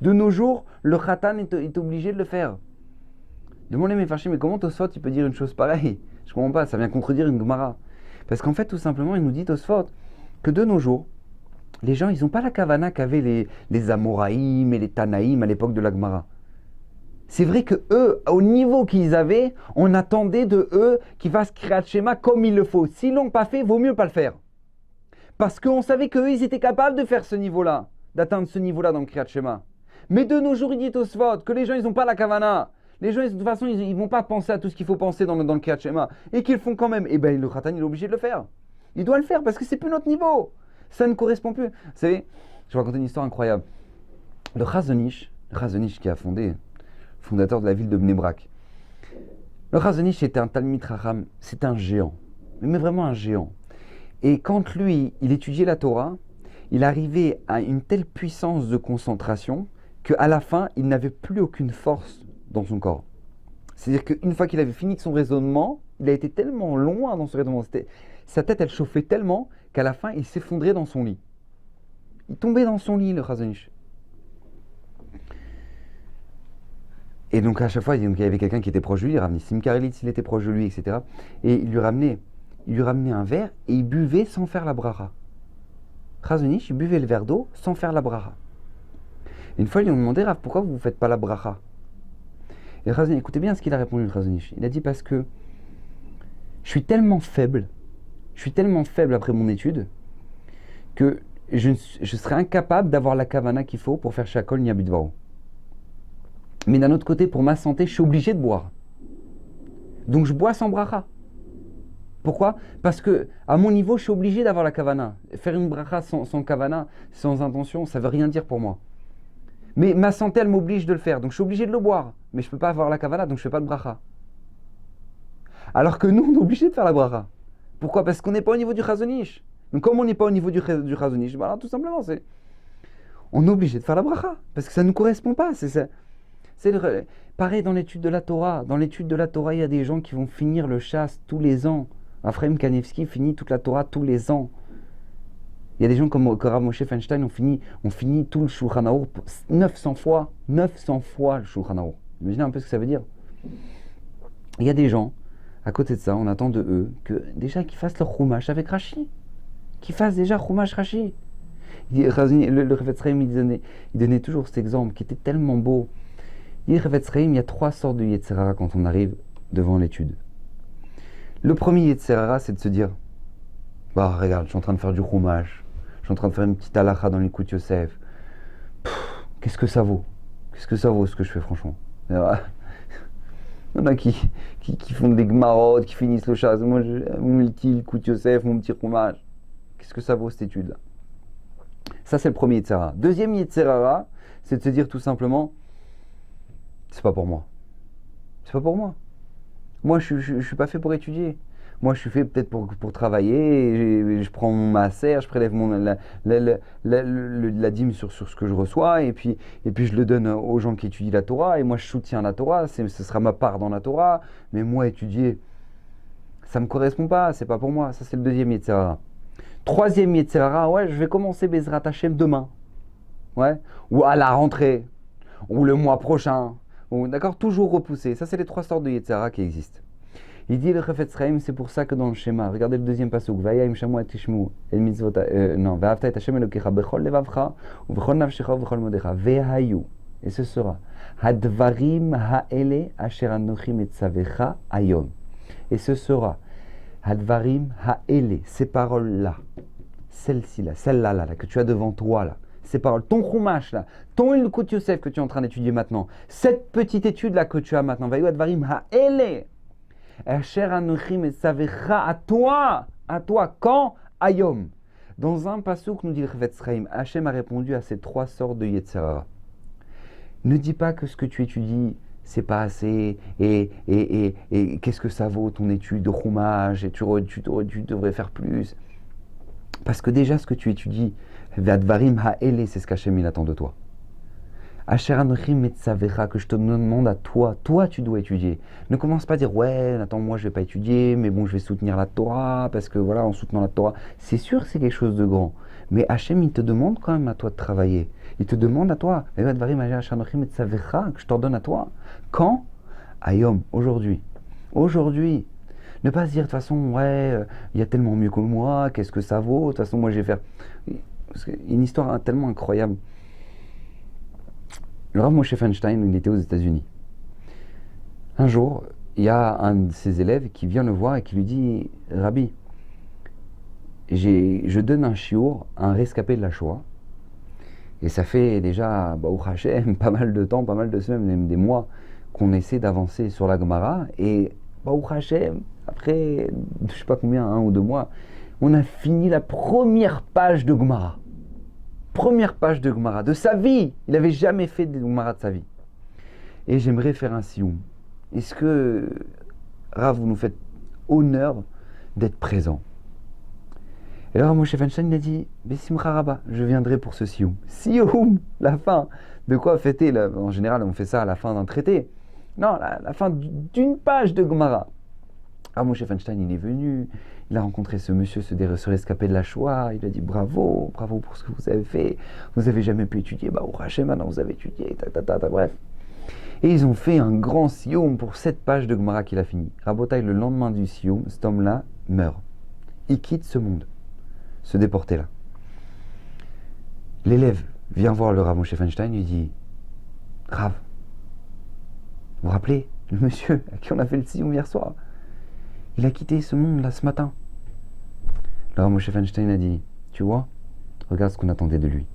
De nos jours, le Khatan est obligé de le faire. Demandez mes fâchés, mais comment Tosfot il peut dire une chose pareille? Je comprends pas, ça vient contredire une Gemara. Parce qu'en fait, tout simplement, il nous dit Tosfot que de nos jours, les gens, ils n'ont pas la kavana qu'avaient les Amoraïm et les Tanaïm à l'époque de la Gemara. C'est vrai que eux, au niveau qu'ils avaient, on attendait de eux qu'ils fassent Kriyat Shema comme il le faut. S'ils l'ont pas fait, vaut mieux pas le faire. Parce qu'on savait qu'eux, ils étaient capables de faire ce niveau-là, d'atteindre ce niveau-là dans le Kriyat Shema. Mais de nos jours, il dit Tosfot que les gens, ils n'ont pas la kavana. Les gens, de toute façon, ils ne vont pas penser à tout ce qu'il faut penser dans le Kriyat Shema. Et qu'ils le font quand même. Et bien, le Khatan, il est obligé de le faire. Il doit le faire parce que c'est plus notre niveau. Ça ne correspond plus. Vous savez, je vais raconter une histoire incroyable. Le Chazon Ish qui a fondateur de la ville de Bnei Brak. Le Chazon Ish était un Talmid Chacham, c'est un géant. Mais vraiment un géant. Et quand lui, il étudiait la Torah, il arrivait à une telle puissance de concentration qu'à la fin, il n'avait plus aucune force dans son corps. C'est-à-dire qu'une fois qu'il avait fini son raisonnement, il a été tellement loin dans ce raisonnement, sa tête elle chauffait tellement qu'à la fin il s'effondrait dans son lit. Il tombait dans son lit, le Chazon Ish. Et donc à chaque fois, il y avait quelqu'un qui était proche de lui, il ramenait Simkarelitz, il était proche de lui, etc. Et il lui ramenait un verre et il buvait sans faire la bracha. Chazon Ish, il buvait le verre d'eau sans faire la bracha. Et une fois, ils lui ont demandé, Rav, pourquoi vous ne faites pas la bracha? Et le Chazon Ish, écoutez bien ce qu'il a répondu, le Chazon Ish. Il a dit parce que je suis tellement faible après mon étude, que je serais incapable d'avoir la kavana qu'il faut pour faire Shakol Niabudvaro. Mais d'un autre côté, pour ma santé, je suis obligé de boire. Donc je bois sans bracha. Pourquoi? Parce que à mon niveau, je suis obligé d'avoir la kavana. Faire une bracha sans kavana, sans intention, ça ne veut rien dire pour moi. Mais ma santé, elle m'oblige de le faire. Donc je suis obligé de le boire. Mais je ne peux pas avoir la kavana, donc je ne fais pas de bracha. Alors que nous, on est obligé de faire la bracha. Pourquoi? Parce qu'on n'est pas au niveau du Chazon Ish. Donc comme on n'est pas au niveau du Chazon Ish, alors tout simplement, on est obligé de faire la bracha. Parce que ça ne nous correspond pas. Pareil dans l'étude de la Torah. Dans l'étude de la Torah, il y a des gens qui vont finir le chasse tous les ans. Raphaël Kanevski finit toute la Torah tous les ans. Il y a des gens comme Rav Moshe Feinstein ont fini tout le Shulchan Aruch 900 fois le Shulchan Aruch. Imaginez un peu ce que ça veut dire. Il y a des gens, à côté de ça, on attend de eux que déjà qu'ils fassent leur Chumash avec Rashi. Qu'ils fassent déjà Chumash Rashi. Le Chafetz Chaim, il donnait toujours cet exemple qui était tellement beau. Il dit, Chafetz Chaim, il y a 3 sortes de Yetzer Hara quand on arrive devant l'étude. Le premier Yetzer Hara, c'est de se dire, bah regarde, je suis en train de faire du Chumash, je suis en train de faire une petite halakha dans l'Ikut Yosef. Qu'est-ce que ça vaut? Qu'est-ce que ça vaut ce que je fais franchement? Il y en a qui font des Gmarot, qui finissent le chasse. Moi, mon petit Ikut Yosef, mon petit Chumash. Qu'est-ce que ça vaut cette étude-là? Ça, c'est le premier Yetzer Hara. Deuxième Yetzer Hara, c'est de se dire tout simplement, c'est pas pour moi. C'est pas pour moi. Moi, je suis pas fait pour étudier. Moi, je suis fait peut-être pour travailler. Je prends mon maaser, je prélève la dîme sur ce que je reçois, et puis je le donne aux gens qui étudient la Torah. Et moi, je soutiens la Torah. Ce sera ma part dans la Torah. Mais moi, étudier, ça me correspond pas. C'est pas pour moi. Ça, c'est le deuxième Yetzer Hara. Troisième Yetzer Hara, ouais, je vais commencer Bezrat Hashem demain. Ouais. Ou à la rentrée. Ou le mois prochain. Bon, d'accord, toujours repousser. Ça, c'est les trois sortes de Yetzirah qui existent. Il dit le Chafetz Chaim, c'est pour ça que dans le schéma, regardez le deuxième pasuk, Vayim shamu et tishmu el mitzvot, non, Va'avta et Hashem Elokecha bechol levavcha uvechol nafshecha uvechol modecha vehayu, et ce sera hadvarim ha'ele asher anochi metzavecha ayom, et ce sera hadvarim ha'ele, ces paroles-là, celle-ci là, celle-là là, que tu as devant toi là, ces paroles, ton chumash là, ton Ilkut Yosef que tu es en train d'étudier maintenant, cette petite étude là que tu as maintenant, Vayu hadvarim ha'ele Asher Anochim et Savecha, à toi, quand Ayom. Dans un pasuk, nous dit le Chafetz Chaim, Hachem a répondu à ces trois sortes de Yetzirah. Ne dis pas que ce que tu étudies, c'est pas assez, et qu'est-ce que ça vaut ton étude de Chumash, et tu devrais faire plus. Parce que déjà, ce que tu étudies, Vadvarim Ha'ele, c'est ce qu'Hachem il attend de toi. Asher Anochim Metzavecha, que je te demande à toi, tu dois étudier. Ne commence pas à dire, ouais, attends, moi je vais pas étudier, mais bon, je vais soutenir la Torah, parce que voilà, en soutenant la Torah, c'est sûr que c'est quelque chose de grand. Mais Hachem, il te demande quand même à toi de travailler. Il te demande à toi, Asher Anochim Metzavecha, que je t'ordonne à toi. Quand? Ayom, aujourd'hui. Aujourd'hui. Ne pas se dire, de toute façon, ouais, il y a tellement mieux que moi, qu'est-ce que ça vaut, de toute façon, moi je vais faire. Parce une histoire tellement incroyable. Le Rav Moshe Feinstein, il était aux États-Unis. Un jour, il y a un de ses élèves qui vient le voir et qui lui dit « Rabbi, je donne un chiour à un rescapé de la Shoah. Et ça fait déjà, Baruch Hashem, pas mal de temps, pas mal de semaines, même des mois, qu'on essaie d'avancer sur la Gemara. Et Baruch Hashem, après, je sais pas combien, 1 ou 2 mois, on a fini la première page de Gemara. Première page de Gemara, de sa vie. Il n'avait jamais fait de Gemara de sa vie. Et j'aimerais faire un sioum. Est-ce que, Rav, vous nous faites honneur d'être présent? Et alors Moshe Feinstein a dit, Bessimcha Rabba, je viendrai pour ce sioum. Sioum, la fin. De quoi fêter là? En général, on fait ça à la fin d'un traité. Non, la fin d'une page de Gemara. Alors Moshe Feinstein, il est venu, il a rencontré ce monsieur, ce rescapé de la Shoah, il a dit bravo pour ce que vous avez fait, vous n'avez jamais pu étudier, au Hachem, maintenant vous avez étudié, bref. Et ils ont fait un grand sioum pour 7 pages de Gemara qu'il a fini. Rabotai, le lendemain du sioum, cet homme-là meurt. Il quitte ce monde, se déporter là. L'élève vient voir le Rav Moshe Feinstein, il dit Rav, vous vous rappelez, le monsieur à qui on a fait le sioum hier soir? Il a quitté ce monde-là ce matin. Alors Moshe Feinstein a dit, tu vois, regarde ce qu'on attendait de lui.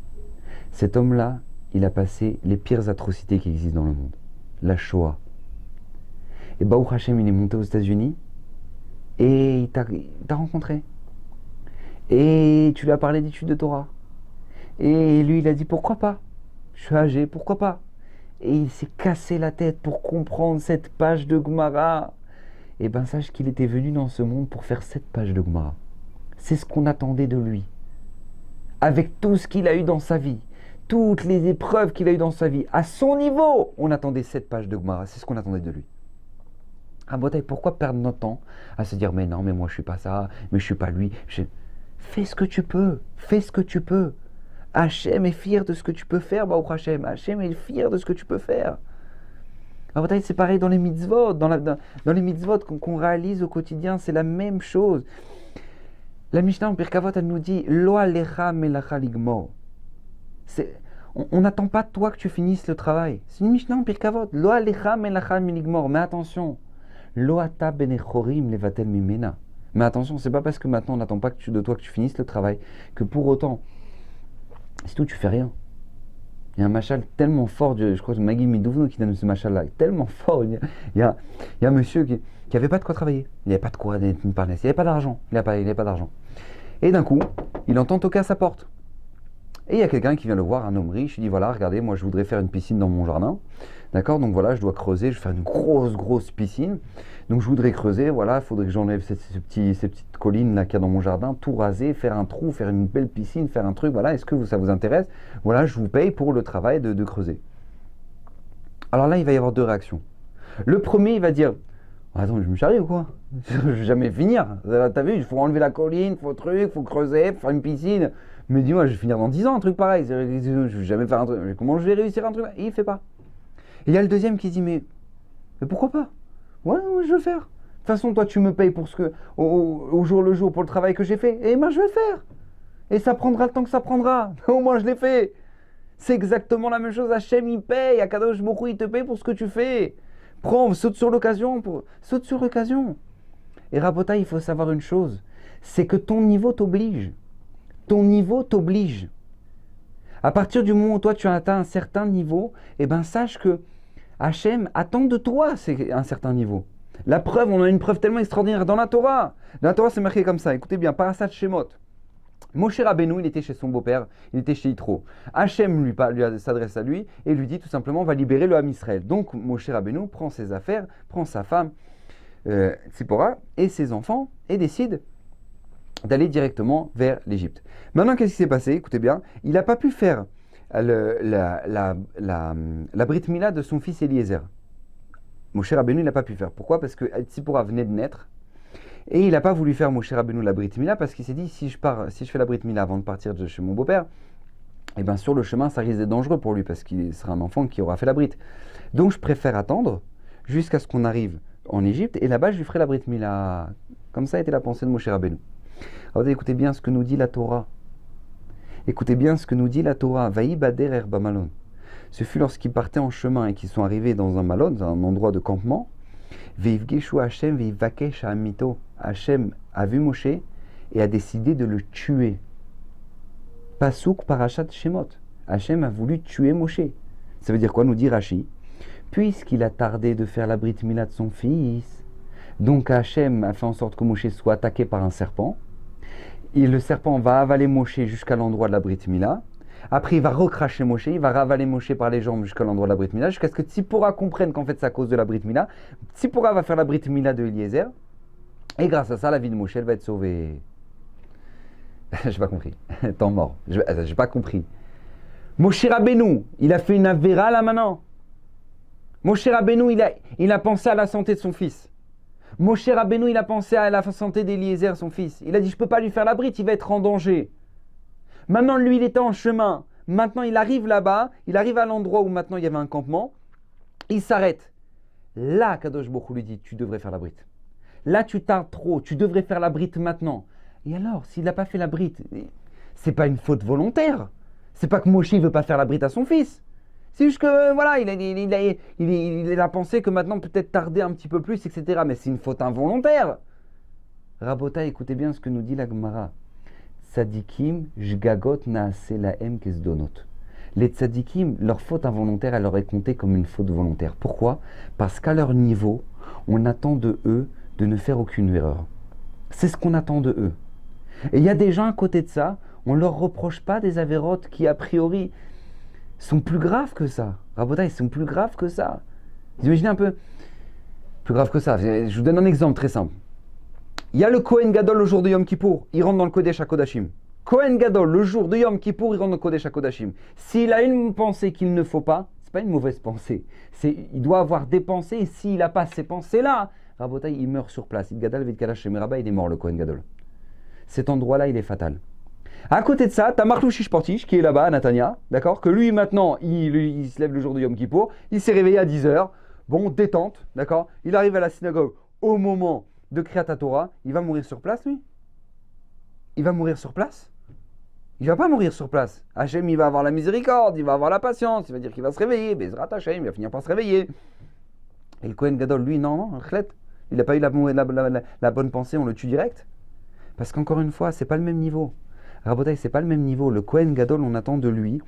Cet homme-là, il a passé les pires atrocités qui existent dans le monde. La Shoah. Et Baruch Hashem, il est monté aux États-Unis et il t'a rencontré. Et tu lui as parlé d'études de Torah. Et lui, il a dit, pourquoi pas? Je suis âgé, pourquoi pas? Et il s'est cassé la tête pour comprendre cette page de Gemara. Et bien sache qu'il était venu dans ce monde pour faire 7 pages de Gemara. C'est ce qu'on attendait de lui. Avec tout ce qu'il a eu dans sa vie, toutes les épreuves qu'il a eues dans sa vie, à son niveau, on attendait 7 pages de Gemara. C'est ce qu'on attendait de lui. Ah Botaï, pourquoi perdre notre temps à se dire, mais non, mais moi je suis pas ça, mais je suis pas lui. Fais ce que tu peux, fais ce que tu peux. Hachem est fier de ce que tu peux faire, Baruch Hashem. Hachem est fier de ce que tu peux faire. C'est pareil dans les mitzvot, dans les mitzvot qu'on réalise au quotidien, c'est la même chose. La Mishnah en Pirkei Avot, elle nous dit Lo alecha melacha ligmor. On n'attend pas de toi que tu finisses le travail. C'est une Mishnah en Pirkei Avot. Lo alecha melacha ligmor. Mais attention, Lo ata benechorim levatel mimena. Mais attention, c'est pas parce que maintenant on n'attend pas de toi que tu finisses le travail que pour autant, c'est tout, tu fais rien. Il y a un machal tellement fort, je crois que Magui Midouvno qui donne ce machal-là, tellement fort. Il y a un monsieur qui n'avait pas de quoi travailler, il n'avait pas de quoi d'être une parnasse, il n'avait pas d'argent, il n'avait pas d'argent. Et d'un coup, il entend toquer à sa porte. Et il y a quelqu'un qui vient le voir, un homme riche, il dit voilà, regardez, moi je voudrais faire une piscine dans mon jardin. D'accord, donc voilà, je dois creuser, je vais faire une grosse piscine. Donc je voudrais creuser, voilà, il faudrait que j'enlève ces petites collines là qu'il y a dans mon jardin, tout raser, faire un trou, faire une belle piscine, faire un truc, voilà, est-ce que ça vous intéresse? Voilà, je vous paye pour le travail de creuser. Alors là, il va y avoir 2 réactions. Le premier, il va dire, attends, je me charrie ou quoi? Je vais jamais finir. T'as vu, il faut enlever la colline, il faut creuser, faire une piscine. Mais dis-moi, je vais finir dans 10 ans un truc pareil. Je vais jamais faire un truc. Comment je vais réussir un truc? Et il fait pas. Et il y a le deuxième qui dit, mais pourquoi pas? Ouais, ouais, je vais le faire. De toute façon, toi, tu me payes pour au jour le jour pour le travail que j'ai fait. Et ben, je vais le faire. Et ça prendra le temps que ça prendra. Au moins, je l'ai fait. C'est exactement la même chose. Hachem, il paye. Akadosh Baruch Hu, il te paye pour ce que tu fais. Prends, saute sur l'occasion. Saute sur l'occasion. Et Rabota, il faut savoir une chose. C'est que ton niveau t'oblige. Ton niveau t'oblige. À partir du moment où toi, tu as atteint un certain niveau, eh ben, sache que Hachem attend de toi un certain niveau. La preuve, on a une preuve tellement extraordinaire dans la Torah. Dans la Torah, c'est marqué comme ça. Écoutez bien, Parashat Shemot. Moshe Rabbeinu, il était chez son beau-père, il était chez Yitro. Hachem lui s'adresse à lui et lui dit tout simplement, on va libérer le Ham Israël. Donc Moshe Rabbeinu prend ses affaires, prend sa femme, Tzipora, et ses enfants, et décide d'aller directement vers l'Égypte. Maintenant, qu'est-ce qui s'est passé? Écoutez bien, il n'a pas pu faire la Brit Mila de son fils Eliezer. Moshe Rabbeinu, il n'a pas pu faire. Pourquoi? Parce que Tzipora venait de naître. Et il n'a pas voulu faire Moshe Rabbeinu la Brit Mila parce qu'il s'est dit, si je fais la Brit Mila avant de partir de chez mon beau-père, et bien sur le chemin, ça risque d'être dangereux pour lui parce qu'il sera un enfant qui aura fait la Brit. Donc je préfère attendre jusqu'à ce qu'on arrive en Égypte et là-bas, je lui ferai la Brit Mila. Comme ça a été la pensée de Moshe Rabbeinu. Alors écoutez bien ce que nous dit la Torah. Écoutez bien ce que nous dit la Torah. Vaï bader erba malon. Ce fut lorsqu'ils partaient en chemin et qu'ils sont arrivés dans un malon, un endroit de campement. Veivgeshu Hashem veivakesh ha'amito. Hashem a vu Moshe et a décidé de le tuer. Pasuk parashat Shemot. Hashem a voulu tuer Moshe. Ça veut dire quoi, nous dit Rashi? Puisqu'il a tardé de faire la Brit Mila de son fils, donc Hashem a fait en sorte que Moshe soit attaqué par un serpent. Et le serpent va avaler Moshe jusqu'à l'endroit de la Brit Mila. Après, il va recracher Moshe, il va ravaler Moshe par les jambes jusqu'à l'endroit de la Brit Mila, jusqu'à ce que Tzipora comprenne qu'en fait c'est à cause de la Brit Mila. Tzipora va faire la Brit Mila de Eliezer, et grâce à ça, la vie de Moshe, elle va être sauvée. J'ai pas compris. Temps mort. J'ai pas compris. Moshe Rabbeinu, il a fait une avéra là maintenant. Moshe Rabbeinu, il a pensé à la santé de son fils. Moshe Rabbeinu, il a pensé à la santé d'Eliezer, son fils. Il a dit, je peux pas lui faire la Brit, il va être en danger. Maintenant, lui, il était en chemin. Maintenant, il arrive là-bas. Il arrive à l'endroit où maintenant il y avait un campement. Il s'arrête. Là, Kadosh Baruch Hu lui dit, tu devrais faire la Brit. Là, tu tardes trop. Tu devrais faire la Brit maintenant. Et alors, s'il n'a pas fait la Brit, c'est pas une faute volontaire. C'est pas que Moshe ne veut pas faire la Brit à son fils. C'est juste que, voilà, il a pensé que maintenant, peut-être tarder un petit peu plus, etc. Mais c'est une faute involontaire. Rabota, écoutez bien ce que nous dit la Gemara. Tzadikim, jgagot naase lahem kesdonot. Les tzadikim, leur faute involontaire, elle leur est comptée comme une faute volontaire. Pourquoi? Parce qu'à leur niveau, on attend de eux de ne faire aucune erreur. C'est ce qu'on attend de eux. Et il y a des gens à côté de ça, on ne leur reproche pas des avérotes qui, a priori, sont plus graves que ça. Rabota, ils sont plus graves que ça. Vous imaginez un peu? Plus grave que ça. Je vous donne un exemple très simple. Il y a le Kohen Gadol le jour de Yom Kippour, il rentre dans le Kodesh HaKodashim. Kohen Gadol, le jour de Yom Kippour, il rentre dans le Kodesh HaKodashim. S'il a une pensée qu'il ne faut pas, c'est pas une mauvaise pensée. Il doit avoir des pensées, et s'il n'a pas ces pensées-là, Rabotai, il meurt sur place. Il Gadal Vidkalash Shemeraba, il est mort, le Kohen Gadol. Cet endroit-là, il est fatal. À côté de ça, tu as Marlouchish Portiche qui est là-bas à Natania, d'accord? Que lui, maintenant, il se lève le jour de Yom Kippour, il s'est réveillé à 10h, bon, détente, d'accord? Il arrive à la synagogue au moment de Kriyat Torah, il va mourir sur place, lui? Il va mourir sur place? Il va pas mourir sur place. Hachem, il va avoir la miséricorde, il va avoir la patience, il va dire qu'il va se réveiller, Bezrat Hachem, il va finir par se réveiller. Et le Kohen Gadol, lui, non, il n'a pas eu la bonne pensée, on le tue direct. Parce qu'encore une fois, c'est pas le même niveau. Rabotai, c'est pas le même niveau. Le Kohen Gadol, on attend de lui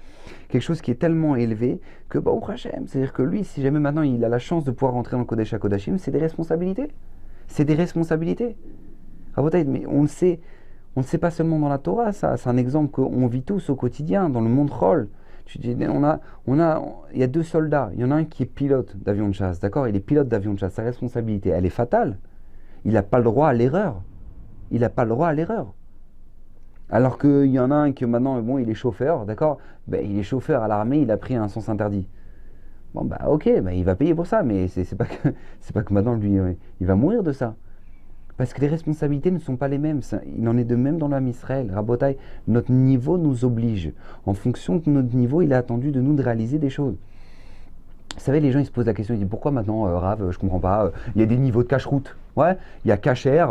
quelque chose qui est tellement élevé que, Baruch Hashem, c'est-à-dire que lui, si jamais maintenant il a la chance de pouvoir rentrer dans le Kodesh HaKodashim, c'est des responsabilités. C'est des responsabilités. Rabotai, mais on ne sait pas seulement dans la Torah, ça. C'est un exemple qu'on vit tous au quotidien, dans le monde Chol. Il y a deux soldats. Il y en a un qui est pilote d'avion de chasse, d'accord? Il est pilote d'avion de chasse. Sa responsabilité, elle est fatale. Il n'a pas le droit à l'erreur. Il n'a pas le droit à l'erreur. Alors qu'il y en a un qui maintenant, bon, il est chauffeur, d'accord? Il est chauffeur à l'armée, il a pris un sens interdit. Bon, ok, il va payer pour ça, mais c'est pas que maintenant, lui, il va mourir de ça. Parce que les responsabilités ne sont pas les mêmes. Il en est de même dans l'âme Israël. Rabotai, notre niveau nous oblige. En fonction de notre niveau, il est attendu de nous de réaliser des choses. Vous savez, les gens ils se posent la question, ils disent pourquoi maintenant, Rav, je comprends pas, il y a des niveaux de cache-route. Ouais, il y a Kacher,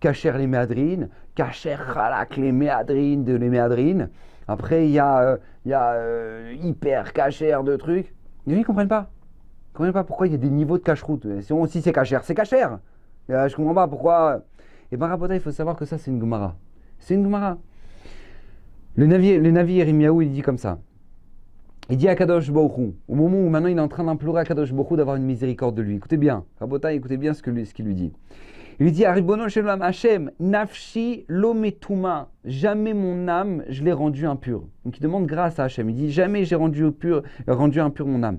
Kacher les méadrines, Kacher Halak les méadrines de les méadrines. Après, il y a hyper Kacher de trucs. Les gens ils comprennent pas. Ils comprennent pas pourquoi il y a des niveaux de cache-route. Si c'est Kacher, c'est Kacher. Je comprends pas pourquoi. Et ben, Rabota, il faut savoir que ça, c'est une Gemara. C'est une Gemara. Le Navi Yirmiyahu, il dit comme ça. Il dit à Kadosh Baruch Hu, au moment où maintenant il est en train d'implorer à Kadosh Baruch Hu d'avoir une miséricorde de lui. Écoutez bien, Rabotai, écoutez bien ce qu'il lui dit. Il lui dit, Aribono Shelom Hashem, Nafshi Lometuma, jamais mon âme, je l'ai rendue impure. Donc il demande grâce à Hashem. Il dit, jamais j'ai rendu impur mon âme.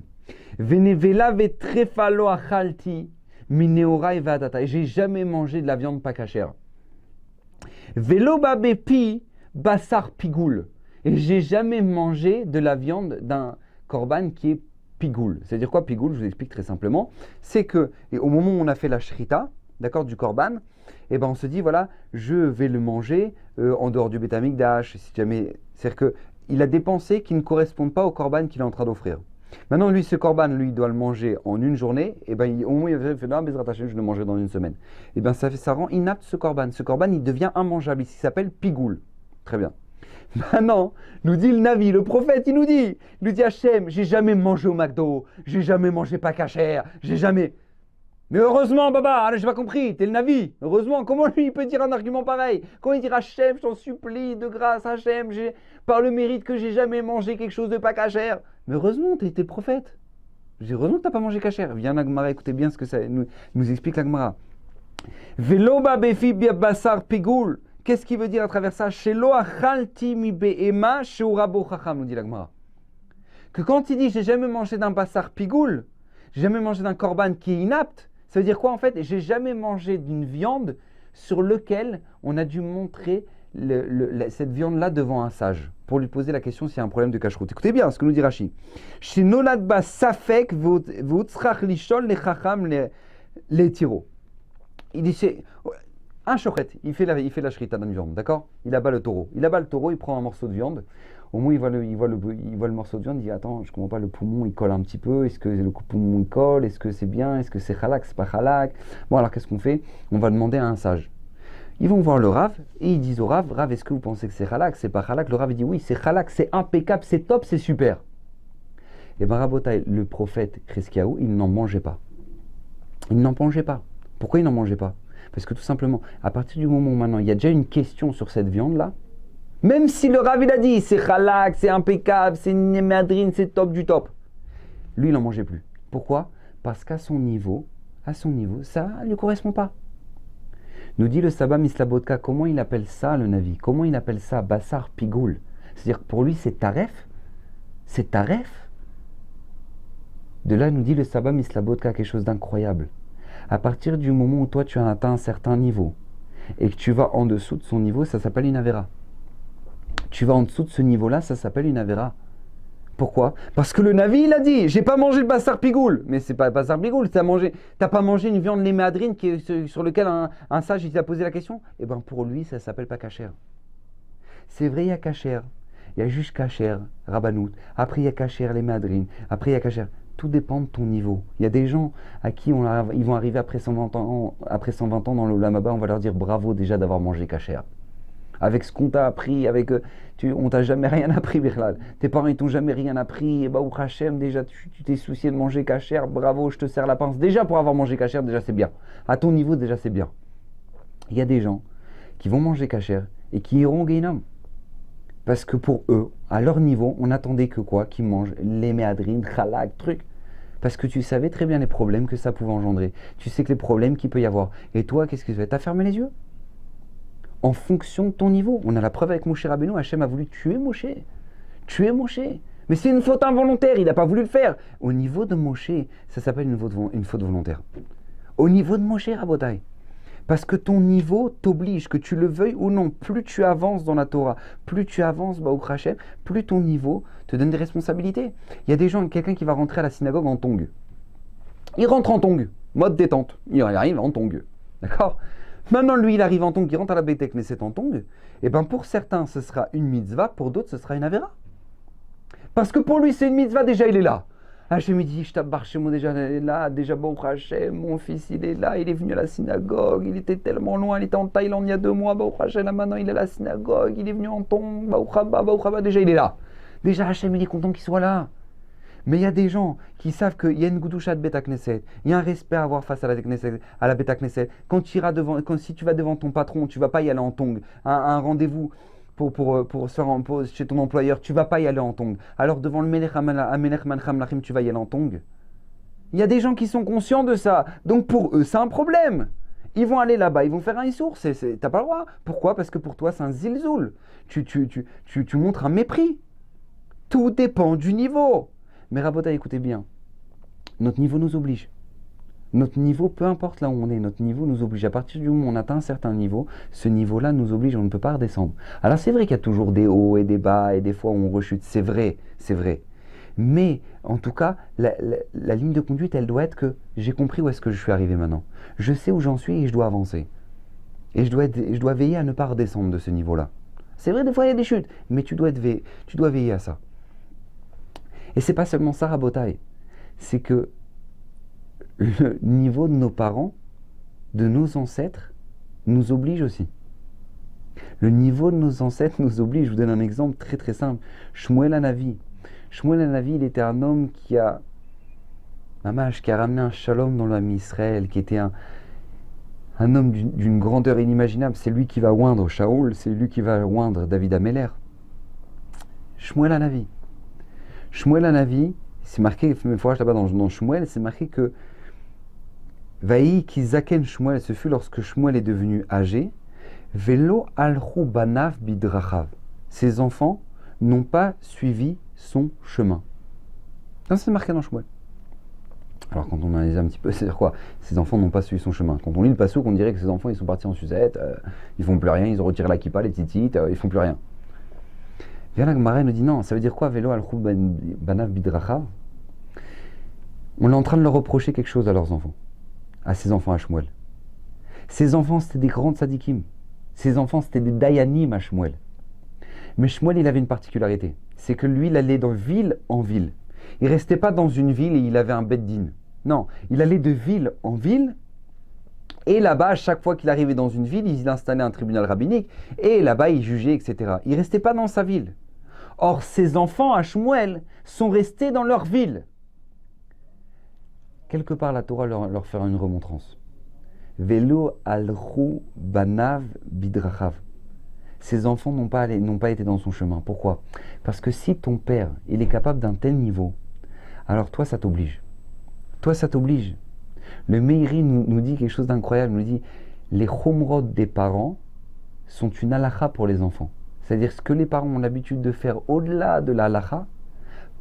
Venevela vetrefalo achalti, mineorai vadata. Et j'ai jamais mangé de la viande pas cachère. Velo babepi, basar pigoul. Et j'ai jamais mangé de la viande d'un korban qui est pigoul. C'est-à-dire quoi pigoul? Je vous explique très simplement. C'est que, et au moment où on a fait la shrita, d'accord, du korban, et ben on se dit, voilà, je vais le manger en dehors du Beth Amikdash. Si jamais, c'est-à-dire qu'il a des pensées qui ne correspondent pas au korban qu'il est en train d'offrir. Maintenant, lui, ce korban, lui, il doit le manger en une journée. Et ben, au moins, il fait, non, Bezrat Hashem, je le mangerai dans une semaine. Et ben, ça rend inapte ce korban. Ce korban, il devient immangeable. Il s'appelle pigoul. Très bien. Maintenant, nous dit le Navi, le prophète, il nous dit Hachem, j'ai jamais mangé au McDo, j'ai jamais mangé pas cachère, j'ai jamais. Mais heureusement, Baba, j'ai pas compris, t'es le Navi. Heureusement, comment lui il peut dire un argument pareil? Comment il dit Hachem, je t'en supplie, de grâce, Hachem, par le mérite que j'ai jamais mangé quelque chose de pas cachère. Mais heureusement, t'es le prophète. Heureusement que t'as pas mangé cachère. Viens l'Agmara, écoutez bien ce que ça nous explique l'Agmara. Veloba befi basar pigoul. Qu'est-ce qu'il veut dire à travers ça? Shelo achalti mi be'ema sheurabo chacham, nous dit l'Agmara. Que quand il dit j'ai jamais mangé d'un bassar pigoul, j'ai jamais mangé d'un korban qui est inapte, ça veut dire quoi en fait? J'ai jamais mangé d'une viande sur laquelle on a dû montrer cette viande-là devant un sage pour lui poser la question s'il y a un problème de cacheroute. Écoutez bien ce que nous dit Rashi. Shenolad ba safek v'utzrach lishol le chacham le tiro. Il dit c'est un shochet, il fait la shrita d'une viande, d'accord? Il abat le taureau. Il prend un morceau de viande. Au moins, il voit le morceau de viande, il dit attends, je comprends pas, le poumon il colle un petit peu. Est-ce que le poumon il colle? Est-ce que c'est bien? Est-ce que c'est halak? C'est pas halak? Bon, alors qu'est-ce qu'on fait? On va demander à un sage. Ils vont voir le Rav et ils disent au Rav, est-ce que vous pensez que c'est halak? C'est pas halak? Le Rav il dit oui, c'est halak, c'est impeccable, c'est top, c'est super. Et ben Rabotai, le prophète Chreskiaou, il n'en mangeait pas. Il n'en mangeait pas. Pourquoi il n'en mangeait pas? Parce que tout simplement, à partir du moment où maintenant il y a déjà une question sur cette viande-là, même si le Rav il a dit c'est halak, c'est impeccable, c'est madrine, c'est top du top, lui il n'en mangeait plus. Pourquoi? Parce qu'à son niveau, ça ne lui correspond pas. Nous dit le Saba Mislabotka, comment il appelle ça le Navi? Comment il appelle ça Bassar Pigoul? C'est-à-dire que pour lui c'est taref. C'est taref. De là nous dit le Saba Mislabotka quelque chose d'incroyable. À partir du moment où toi tu as atteint un certain niveau et que tu vas en dessous de son niveau, ça s'appelle une avéra. Tu vas en dessous de ce niveau-là, ça s'appelle une avéra. Pourquoi? Parce que le Navi il a dit, j'ai pas mangé le bassar pigoul. Mais c'est pas bassar pigoul, t'as pas mangé une viande léméadrine sur lequel un sage il t'a posé la question. Eh bien pour lui ça s'appelle pas kasher. C'est vrai, il y a kasher, il y a juste kasher, rabbanout. Après il y a kasher léméadrine, après il y a kasher. Tout dépend de ton niveau. Il y a des gens à qui ils vont arriver après 120 ans dans le Lamaba, on va leur dire bravo déjà d'avoir mangé kasher. Avec ce qu'on t'a appris, on t'a jamais rien appris, Birlal. Tes parents ils t'ont jamais rien appris, et bah ou Hachem, déjà tu t'es soucié de manger kasher, bravo, je te serre la pince. Déjà pour avoir mangé kasher, déjà c'est bien. À ton niveau, déjà c'est bien. Il y a des gens qui vont manger kasher et qui iront au Gehinnom. Parce que pour eux, à leur niveau, on attendait que quoi? Qu'ils mangent les méadrines, khalak, trucs. Parce que tu savais très bien les problèmes que ça pouvait engendrer. Tu sais que les problèmes qu'il peut y avoir. Et toi, qu'est-ce que tu fais? T'as fermé les yeux? En fonction de ton niveau. On a la preuve avec Moshe Rabbeinu, Hachem a voulu tuer Moshe. Mais c'est une faute involontaire, il n'a pas voulu le faire. Au niveau de Moshe, ça s'appelle une faute volontaire. Au niveau de Moshe, Rabotai. Parce que ton niveau t'oblige, que tu le veuilles ou non, plus tu avances dans la Torah, plus tu avances au Hachem, plus ton niveau te donne des responsabilités. Il y a des gens, quelqu'un qui va rentrer à la synagogue en tongs. Il rentre en tongs, mode détente. Il arrive en tongs. D'accord? Maintenant, lui, il arrive en tongs, il rentre à la Beit Knesset en tongs. Et bien, pour certains, ce sera une mitzvah, pour d'autres, ce sera une avéra. Parce que pour lui, c'est une mitzvah, déjà, il est là. Hachem il dit, je t'abbarre chez moi déjà là, déjà Baruch Hachem, mon fils il est là, il est venu à la synagogue, il était tellement loin, il était en Thaïlande il y a 2 mois, Baruch Hachem là maintenant il est à la synagogue, il est venu en tombe, Baruch Haba, déjà il est là. Déjà Hachem il est content qu'il soit là. Mais il y a des gens qui savent qu'il y a une goudoucha de Beta Knesset, il y a un respect à avoir face à la Knesset, à la Beta Knesset. Si tu vas devant ton patron, tu ne vas pas y aller en tongs. Un rendez-vous pour se rendre chez ton employeur, tu ne vas pas y aller en tongs. Alors devant le Melech Mancham Lachim, tu vas y aller en tongs. Il y a des gens qui sont conscients de ça. Donc pour eux, c'est un problème. Ils vont aller là-bas, ils vont faire un issour. T'as pas le droit. Pourquoi? Parce que pour toi, c'est un zilzoul. Tu montres un mépris. Tout dépend du niveau. Mais Rabota, écoutez bien, notre niveau nous oblige. Notre niveau, peu importe là où on est, notre niveau nous oblige. À partir du moment où on atteint un certain niveau, ce niveau-là nous oblige, on ne peut pas redescendre. Alors c'est vrai qu'il y a toujours des hauts et des bas et des fois où on rechute, c'est vrai, c'est vrai. Mais en tout cas, la ligne de conduite, elle doit être que j'ai compris où est-ce que je suis arrivé maintenant. Je sais où j'en suis et je dois avancer. Et je dois veiller à ne pas redescendre de ce niveau-là. C'est vrai, des fois il y a des chutes, mais tu dois veiller à ça. Et c'est pas seulement ça, Rabotai, c'est que le niveau de nos parents, de nos ancêtres, nous oblige aussi. Le niveau de nos ancêtres nous oblige. Je vous donne un exemple très très simple. Shmuel Hanavi. Shmuel Hanavi, il était un homme qui a ramené un shalom dans l'âme Israël, qui était un homme d'une grandeur inimaginable. C'est lui qui va oindre Shaoul, c'est lui qui va oindre David Ameller. Shmuel Hanavi. Shmuel Hanavi, c'est marqué, mais là-bas dans Shmuel, c'est marqué que Vaï ki zaken Shmuel, ce fut lorsque Shmuel est devenu âgé, Velo alchu banav bidrachav. Ses enfants n'ont pas suivi son chemin. Ça, c'est marqué dans Shmuel. Alors quand on analyse un petit peu, c'est-à-dire quoi? Ses enfants n'ont pas suivi son chemin. Quand on lit le passouk, on dirait que ses enfants ils sont partis en sucette, ils font plus rien, ils ont retiré la kippa, les titites, ils font plus rien. Viens la Gemara nous dit non, ça veut dire quoi Velo alchu banav bidrachav? On est en train de leur reprocher quelque chose à leurs enfants, à ses enfants à Shmuel. Ses enfants c'était des grands tzadikim, ses enfants c'était des dayanim à Shmuel. Mais Shmuel il avait une particularité, c'est que lui il allait de ville en ville. Il restait pas dans une ville et il avait un bed-din. Non, il allait de ville en ville. Et là-bas, à chaque fois qu'il arrivait dans une ville, il installait un tribunal rabbinique. Et là-bas, il jugeait, etc. Il ne restait pas dans sa ville. Or, ses enfants à Shmuel sont restés dans leur ville. Quelque part, la Torah leur fera une remontrance. Velo alchu banav bidrachav. Ses enfants n'ont pas été dans son chemin. Pourquoi? Parce que si ton père il est capable d'un tel niveau, alors toi, ça t'oblige. Toi, ça t'oblige. Le Meiri nous dit quelque chose d'incroyable. Il nous dit, les chomrot des parents sont une halakha pour les enfants. C'est-à-dire ce que les parents ont l'habitude de faire au-delà de la halakha,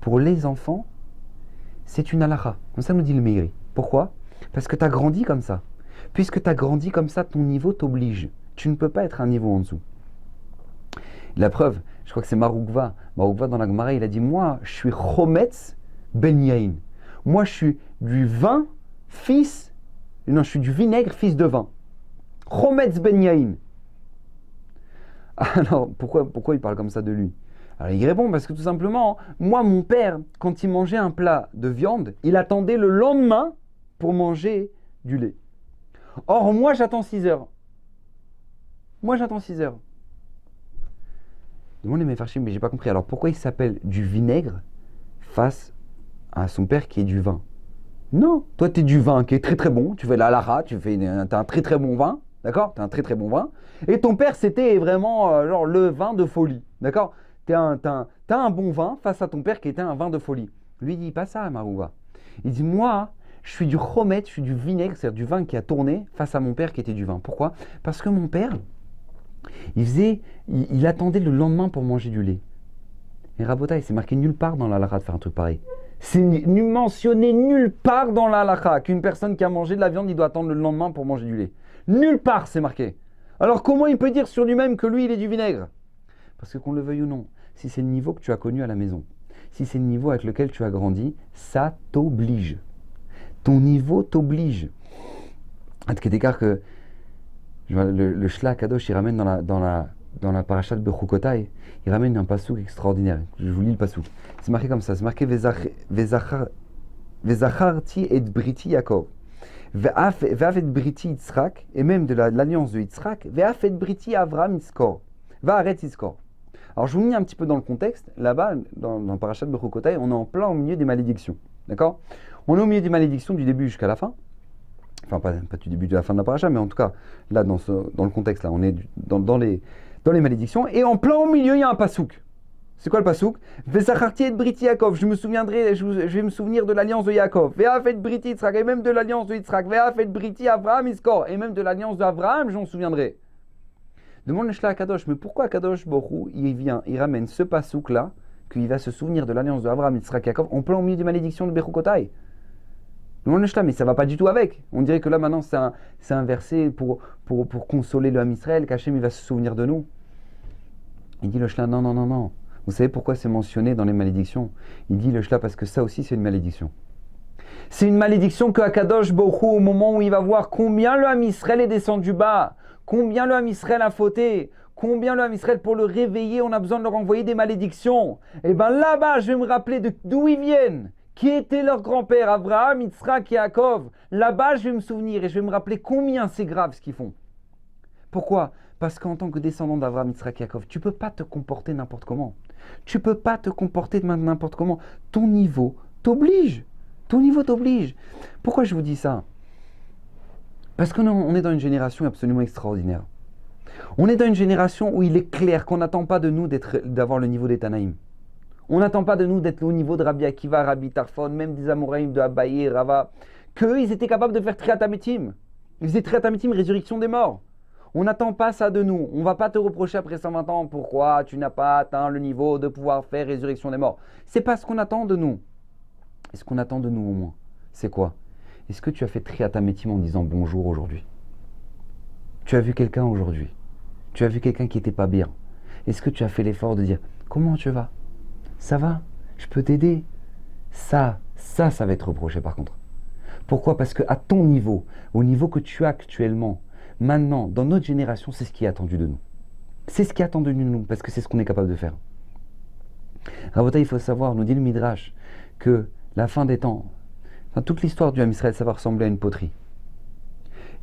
pour les enfants, c'est une halakha. Comme ça nous dit le Meiri. Pourquoi? Parce que tu as grandi comme ça. Puisque tu as grandi comme ça, ton niveau t'oblige. Tu ne peux pas être un niveau en dessous. La preuve, je crois que c'est Maroukva. Maroukva dans la Gemara, il a dit, moi, je suis Chometz ben Yain. Moi, je suis du vin, je suis du vinaigre, fils de vin. Chometz ben Yain. Alors, pourquoi il parle comme ça de lui? Alors, il répond parce que tout simplement, moi, mon père, quand il mangeait un plat de viande, il attendait le lendemain pour manger du lait. Or, moi, j'attends 6 heures. Moi, j'attends 6 heures. Demandez mes farchim, mais j'ai pas compris. Alors, pourquoi il s'appelle du vinaigre face à son père qui est du vin? Non, toi, tu es du vin qui est très très bon. Tu fais la lara, tu as un très très bon vin. D'accord? Tu as un très très bon vin. Et ton père, c'était vraiment genre le vin de folie. D'accord? T'as un bon vin face à ton père qui était un vin de folie. Lui, il dit pas ça, Marouva. Il dit, moi, je suis du chomet, je suis du vinaigre, c'est-à-dire du vin qui a tourné face à mon père qui était du vin. Pourquoi? Parce que mon père, il attendait le lendemain pour manger du lait. Et Rabotai, c'est marqué nulle part dans la halakha de faire un truc pareil. C'est mentionné nulle part dans la halakha qu'une personne qui a mangé de la viande, il doit attendre le lendemain pour manger du lait. Nulle part, c'est marqué. Alors comment il peut dire sur lui-même que lui, il est du vinaigre? Parce que qu'on le veuille ou non, si c'est le niveau que tu as connu à la maison, si c'est le niveau avec lequel tu as grandi, ça t'oblige. Ton niveau t'oblige. À t'écart que le Shla Kadosh, il ramène dans la paracha de Bechukotai, il ramène un pasouk extraordinaire. Je vous lis le pasouk. C'est marqué comme ça, c'est marqué Vezachar Vezacharti et briti Yaakov. Ve'af et briti Yitzhak, et même de l'alliance de Yitzhak, ve'af et briti Avram Yitzkor. Va'aretz Yitzkor. Alors je vous mets un petit peu dans le contexte. Là-bas, dans Parashat Bechukotai, on est en plein au milieu des malédictions. D'accord? On est au milieu des malédictions du début jusqu'à la fin. Enfin, pas du début de la fin de la paracha, mais en tout cas, là, dans le contexte, là, on est dans les malédictions. Et en plein au milieu, il y a un pasouk. C'est quoi le pasouk? Vezacharti et briti Yaakov. Je vais me souvenir de l'alliance de Yaakov. Ve'af et briti Yitzhak, et même de l'alliance de Yitzhak. Ve'af et briti Avraham Yiskor, et même de l'alliance d'Avraham, j'en souviendrai. Demande le à Kadosh, mais pourquoi Kadosh Borou, il ramène ce pasouk-là, qu'il va se souvenir de l'alliance de Avraham, Yitzhak, Yaakov, en plein au milieu des malédictions de Bechukotai? Demande le mais ça va pas du tout avec. On dirait que là, maintenant, c'est un verset pour consoler le Ham Israël, qu'Hachem, il va se souvenir de nous. Il dit le shla, non. Vous savez pourquoi c'est mentionné dans les malédictions? Il dit le shla parce que ça aussi c'est une malédiction. C'est une malédiction que Akadosh Baruch Hu, au moment où il va voir combien le Ham Israël est descendu bas, combien le Ham Israël a fauté, combien le Ham Israël, pour le réveiller, on a besoin de leur envoyer des malédictions. Et bien là-bas, je vais me rappeler d'où ils viennent, qui était leur grand-père, Abraham, Yitzhak et Yaakov. Là-bas, je vais me souvenir et je vais me rappeler combien c'est grave ce qu'ils font. Pourquoi? Parce qu'en tant que descendant d'Abraham, Yitzhak et Yaakov, tu ne peux pas te comporter n'importe comment. Tu ne peux pas te comporter n'importe comment. Ton niveau t'oblige. Pourquoi je vous dis ça? Parce qu'on est dans une génération absolument extraordinaire. On est dans une génération où il est clair qu'on n'attend pas de nous d'avoir le niveau des Tanaïm. On n'attend pas de nous d'être au niveau de Rabbi Akiva, Rabbi Tarfon, même des Amoraïm de Abaye, Rava, qu'eux, ils étaient capables de faire Triatametim. Ils faisaient Triatametim, résurrection des morts. On n'attend pas ça de nous. On ne va pas te reprocher après 120 ans pourquoi tu n'as pas atteint le niveau de pouvoir faire résurrection des morts. C'est pas ce qu'on attend de nous. Et ce qu'on attend de nous au moins, c'est quoi? Est-ce que tu as fait Triatametim en disant bonjour aujourd'hui? Tu as vu quelqu'un aujourd'hui? Tu as vu quelqu'un qui n'était pas bien? Est-ce que tu as fait l'effort de dire comment tu vas? Ça va? Je peux t'aider? Ça va être reproché par contre. Pourquoi? Parce qu'à ton niveau, au niveau que tu as actuellement, maintenant, dans notre génération, c'est ce qui est attendu de nous. C'est ce qui est attendu de nous, parce que c'est ce qu'on est capable de faire. Rabota, il faut savoir, nous dit le Midrash, que la fin des temps, toute l'histoire du Ham Israël, ça va ressembler à une poterie.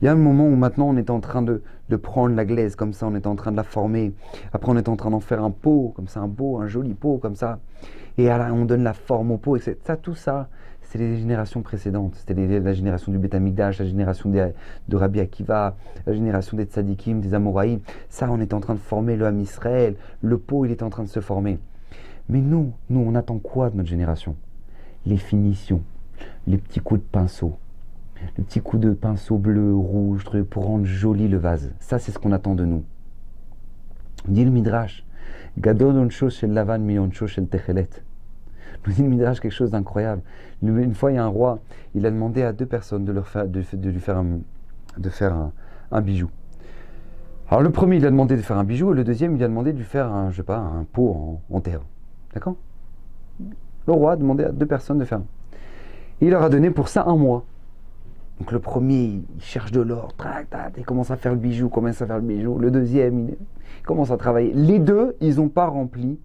Il y a un moment où maintenant on est en train de prendre la glaise comme ça, on est en train de la former. Après on est en train d'en faire un pot, comme ça, un joli pot comme ça. Et là, on donne la forme au pot, etc. Tout ça, c'est les générations précédentes. C'était la génération du Beth Amikdash, la génération de Rabbi Akiva, la génération des Tzadikim, des Amoraïm. Ça, on est en train de former le Ham Israël. Le pot, il est en train de se former. Mais nous, on attend quoi de notre génération? Les finitions, les petits coups de pinceau. Le petit coup de pinceau bleu, rouge, pour rendre joli le vase. Ça, c'est ce qu'on attend de nous. Dit le Midrash, Gadol onsho shel Lavan mi onsho shel Techelet. Nous dit le Midrash quelque chose d'incroyable. Une fois, il y a un roi, il a demandé à deux personnes de lui faire un bijou. Alors le premier, il a demandé de faire un bijou, et le deuxième, il a demandé de lui faire un pot en terre. D'accord? Le roi a demandé à deux personnes de faire. Et il leur a donné pour ça un mois. Donc le premier, il cherche de l'or, il commence à faire le bijou, Le deuxième, il commence à travailler. Les deux, ils n'ont pas rempli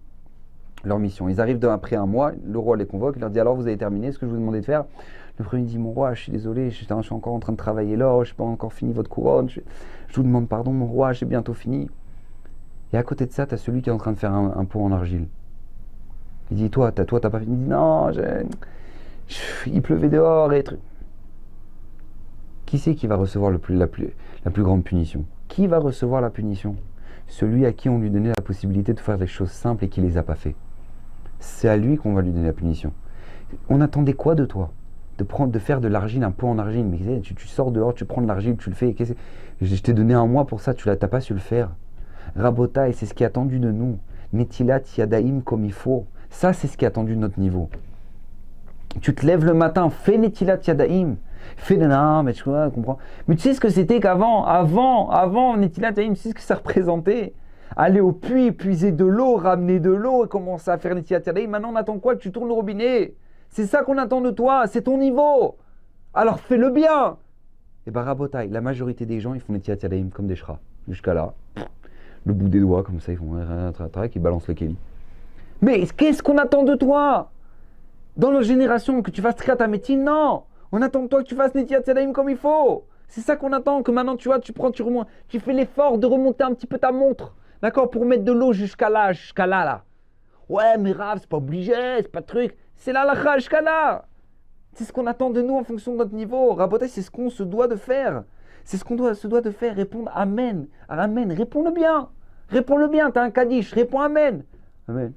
leur mission. Ils arrivent après un mois, le roi les convoque, il leur dit alors vous avez terminé ce que je vous demandais de faire. Le premier dit mon roi, je suis désolé, je suis encore en train de travailler l'or, je n'ai pas encore fini votre couronne, je vous demande pardon mon roi, j'ai bientôt fini. Et à côté de ça, tu as celui qui est en train de faire un pot en argile. Il dit toi, t'as pas fini? Il dit non, il pleuvait dehors et truc. Qui c'est qui va recevoir la plus grande punition? Qui va recevoir la punition? Celui à qui on lui donnait la possibilité de faire des choses simples et qui ne les a pas fait. C'est à lui qu'on va lui donner la punition. On attendait quoi de toi? De faire de l'argile, un pot en argile. Mais tu sors dehors, tu prends de l'argile, tu le fais. Je t'ai donné un mois pour ça, tu n'as pas su le faire. Rabota, et c'est ce qui est attendu de nous. Netilat yadaim comme il faut. Ça, c'est ce qui est attendu de notre niveau. Tu te lèves le matin, fais Netilat yadaim. Fais non, mais tu comprends. Mais tu sais ce que c'était qu'avant, Netilat yadaim, tu sais ce que ça représentait? Aller au puits, puiser de l'eau, ramener de l'eau et commencer à faire Netilat yadaim. Maintenant, on attend quoi? Que tu tournes le robinet. C'est ça qu'on attend de toi, c'est ton niveau. Alors fais-le bien. Et ben Rabotai, la majorité des gens, ils font Netilat yadaim comme des chras. Jusqu'à là, le bout des doigts, comme ça, ils font ils balancent le kéli. Mais qu'est-ce qu'on attend de toi? Dans notre génération, que tu fasses Triat Hametim, non. On attend de toi que tu fasses Netiat Yadayim comme il faut. C'est ça qu'on attend, que maintenant tu vois, tu remontes, tu fais l'effort de remonter un petit peu ta montre, d'accord, pour mettre de l'eau jusqu'à là, là. Ouais, mais Rav, c'est pas obligé, c'est pas de truc. C'est là, jusqu'à là. C'est ce qu'on attend de nous en fonction de notre niveau. Rabotai, c'est ce qu'on se doit de faire. C'est ce qu'on se doit de faire, répondre Amen. Amen, réponds-le bien. Réponds-le bien, t'as un Kaddish, réponds Amen. Amen.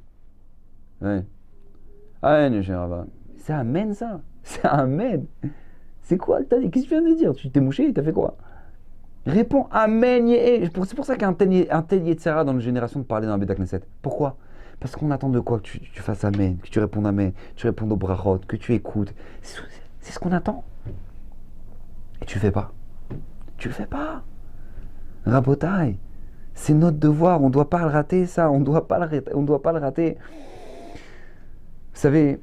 Ouais. Amen, cher Rav. C'est Amen ça. C'est Amen. C'est quoi que t'as dit? Qu'est-ce que tu viens de dire? Tu t'es mouché, t'as fait quoi? Réponds Amen. C'est pour ça qu'il y a un tel Yetzera dans notre génération de parler dans la Beth Knesset. Pourquoi? Parce qu'on attend de quoi? Que tu fasses Amen, que tu répondes Amen, que tu répondes au brachot, que tu écoutes. C'est ce qu'on attend. Et tu le fais pas. Tu le fais pas. Rabotai, c'est notre devoir. On ne doit pas le rater, ça. On ne doit pas le rater. Vous savez,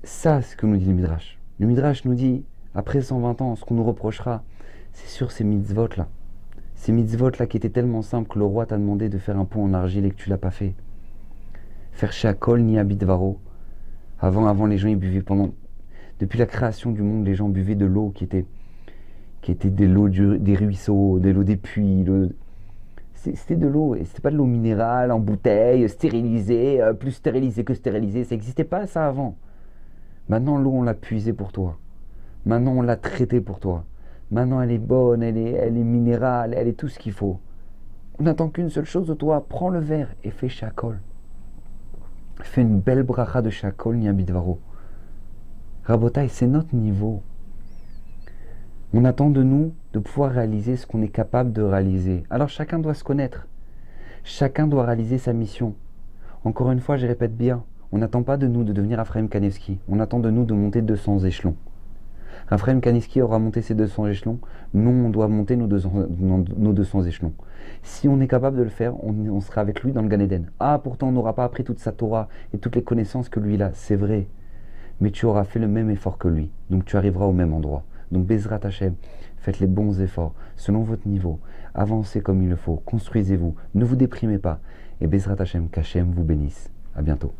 ça, c'est ce que nous dit le Midrash. Le Midrash nous dit, après 120 ans, ce qu'on nous reprochera, c'est sur ces mitzvot-là. Ces mitzvot-là qui étaient tellement simples que le roi t'a demandé de faire un pont en argile et que tu l'as pas fait. Faire shakol ni abitvaro. Avant, les gens ils buvaient depuis la création du monde, les gens buvaient de l'eau qui était de l'eau des ruisseaux, de l'eau des puits. C'était de l'eau, et c'était pas de l'eau minérale en bouteille, stérilisée, plus stérilisée que stérilisée. Ça n'existait pas ça avant. Maintenant, l'eau, on l'a puisée pour toi. Maintenant, on l'a traitée pour toi. Maintenant, elle est bonne, elle est minérale, elle est tout ce qu'il faut. On n'attend qu'une seule chose de toi. Prends le verre et fais shakol. Fais une belle bracha de shakol ni abitvaro. Rabotai, c'est notre niveau. On attend de nous de pouvoir réaliser ce qu'on est capable de réaliser. Alors, chacun doit se connaître. Chacun doit réaliser sa mission. Encore une fois, je répète bien. On n'attend pas de nous de devenir Raphaël Kanevski. On attend de nous de monter 200 échelons. Raphaël Kanevski aura monté ses 200 échelons. Nous, on doit monter nos 200 échelons. Si on est capable de le faire, on sera avec lui dans le Gan Eden. Ah, pourtant, on n'aura pas appris toute sa Torah et toutes les connaissances que lui a. C'est vrai. Mais tu auras fait le même effort que lui. Donc, tu arriveras au même endroit. Donc, Bezrat Hashem, faites les bons efforts, selon votre niveau. Avancez comme il le faut. Construisez-vous. Ne vous déprimez pas. Et Bezrat Hashem, qu'Hashem vous bénisse. À bientôt.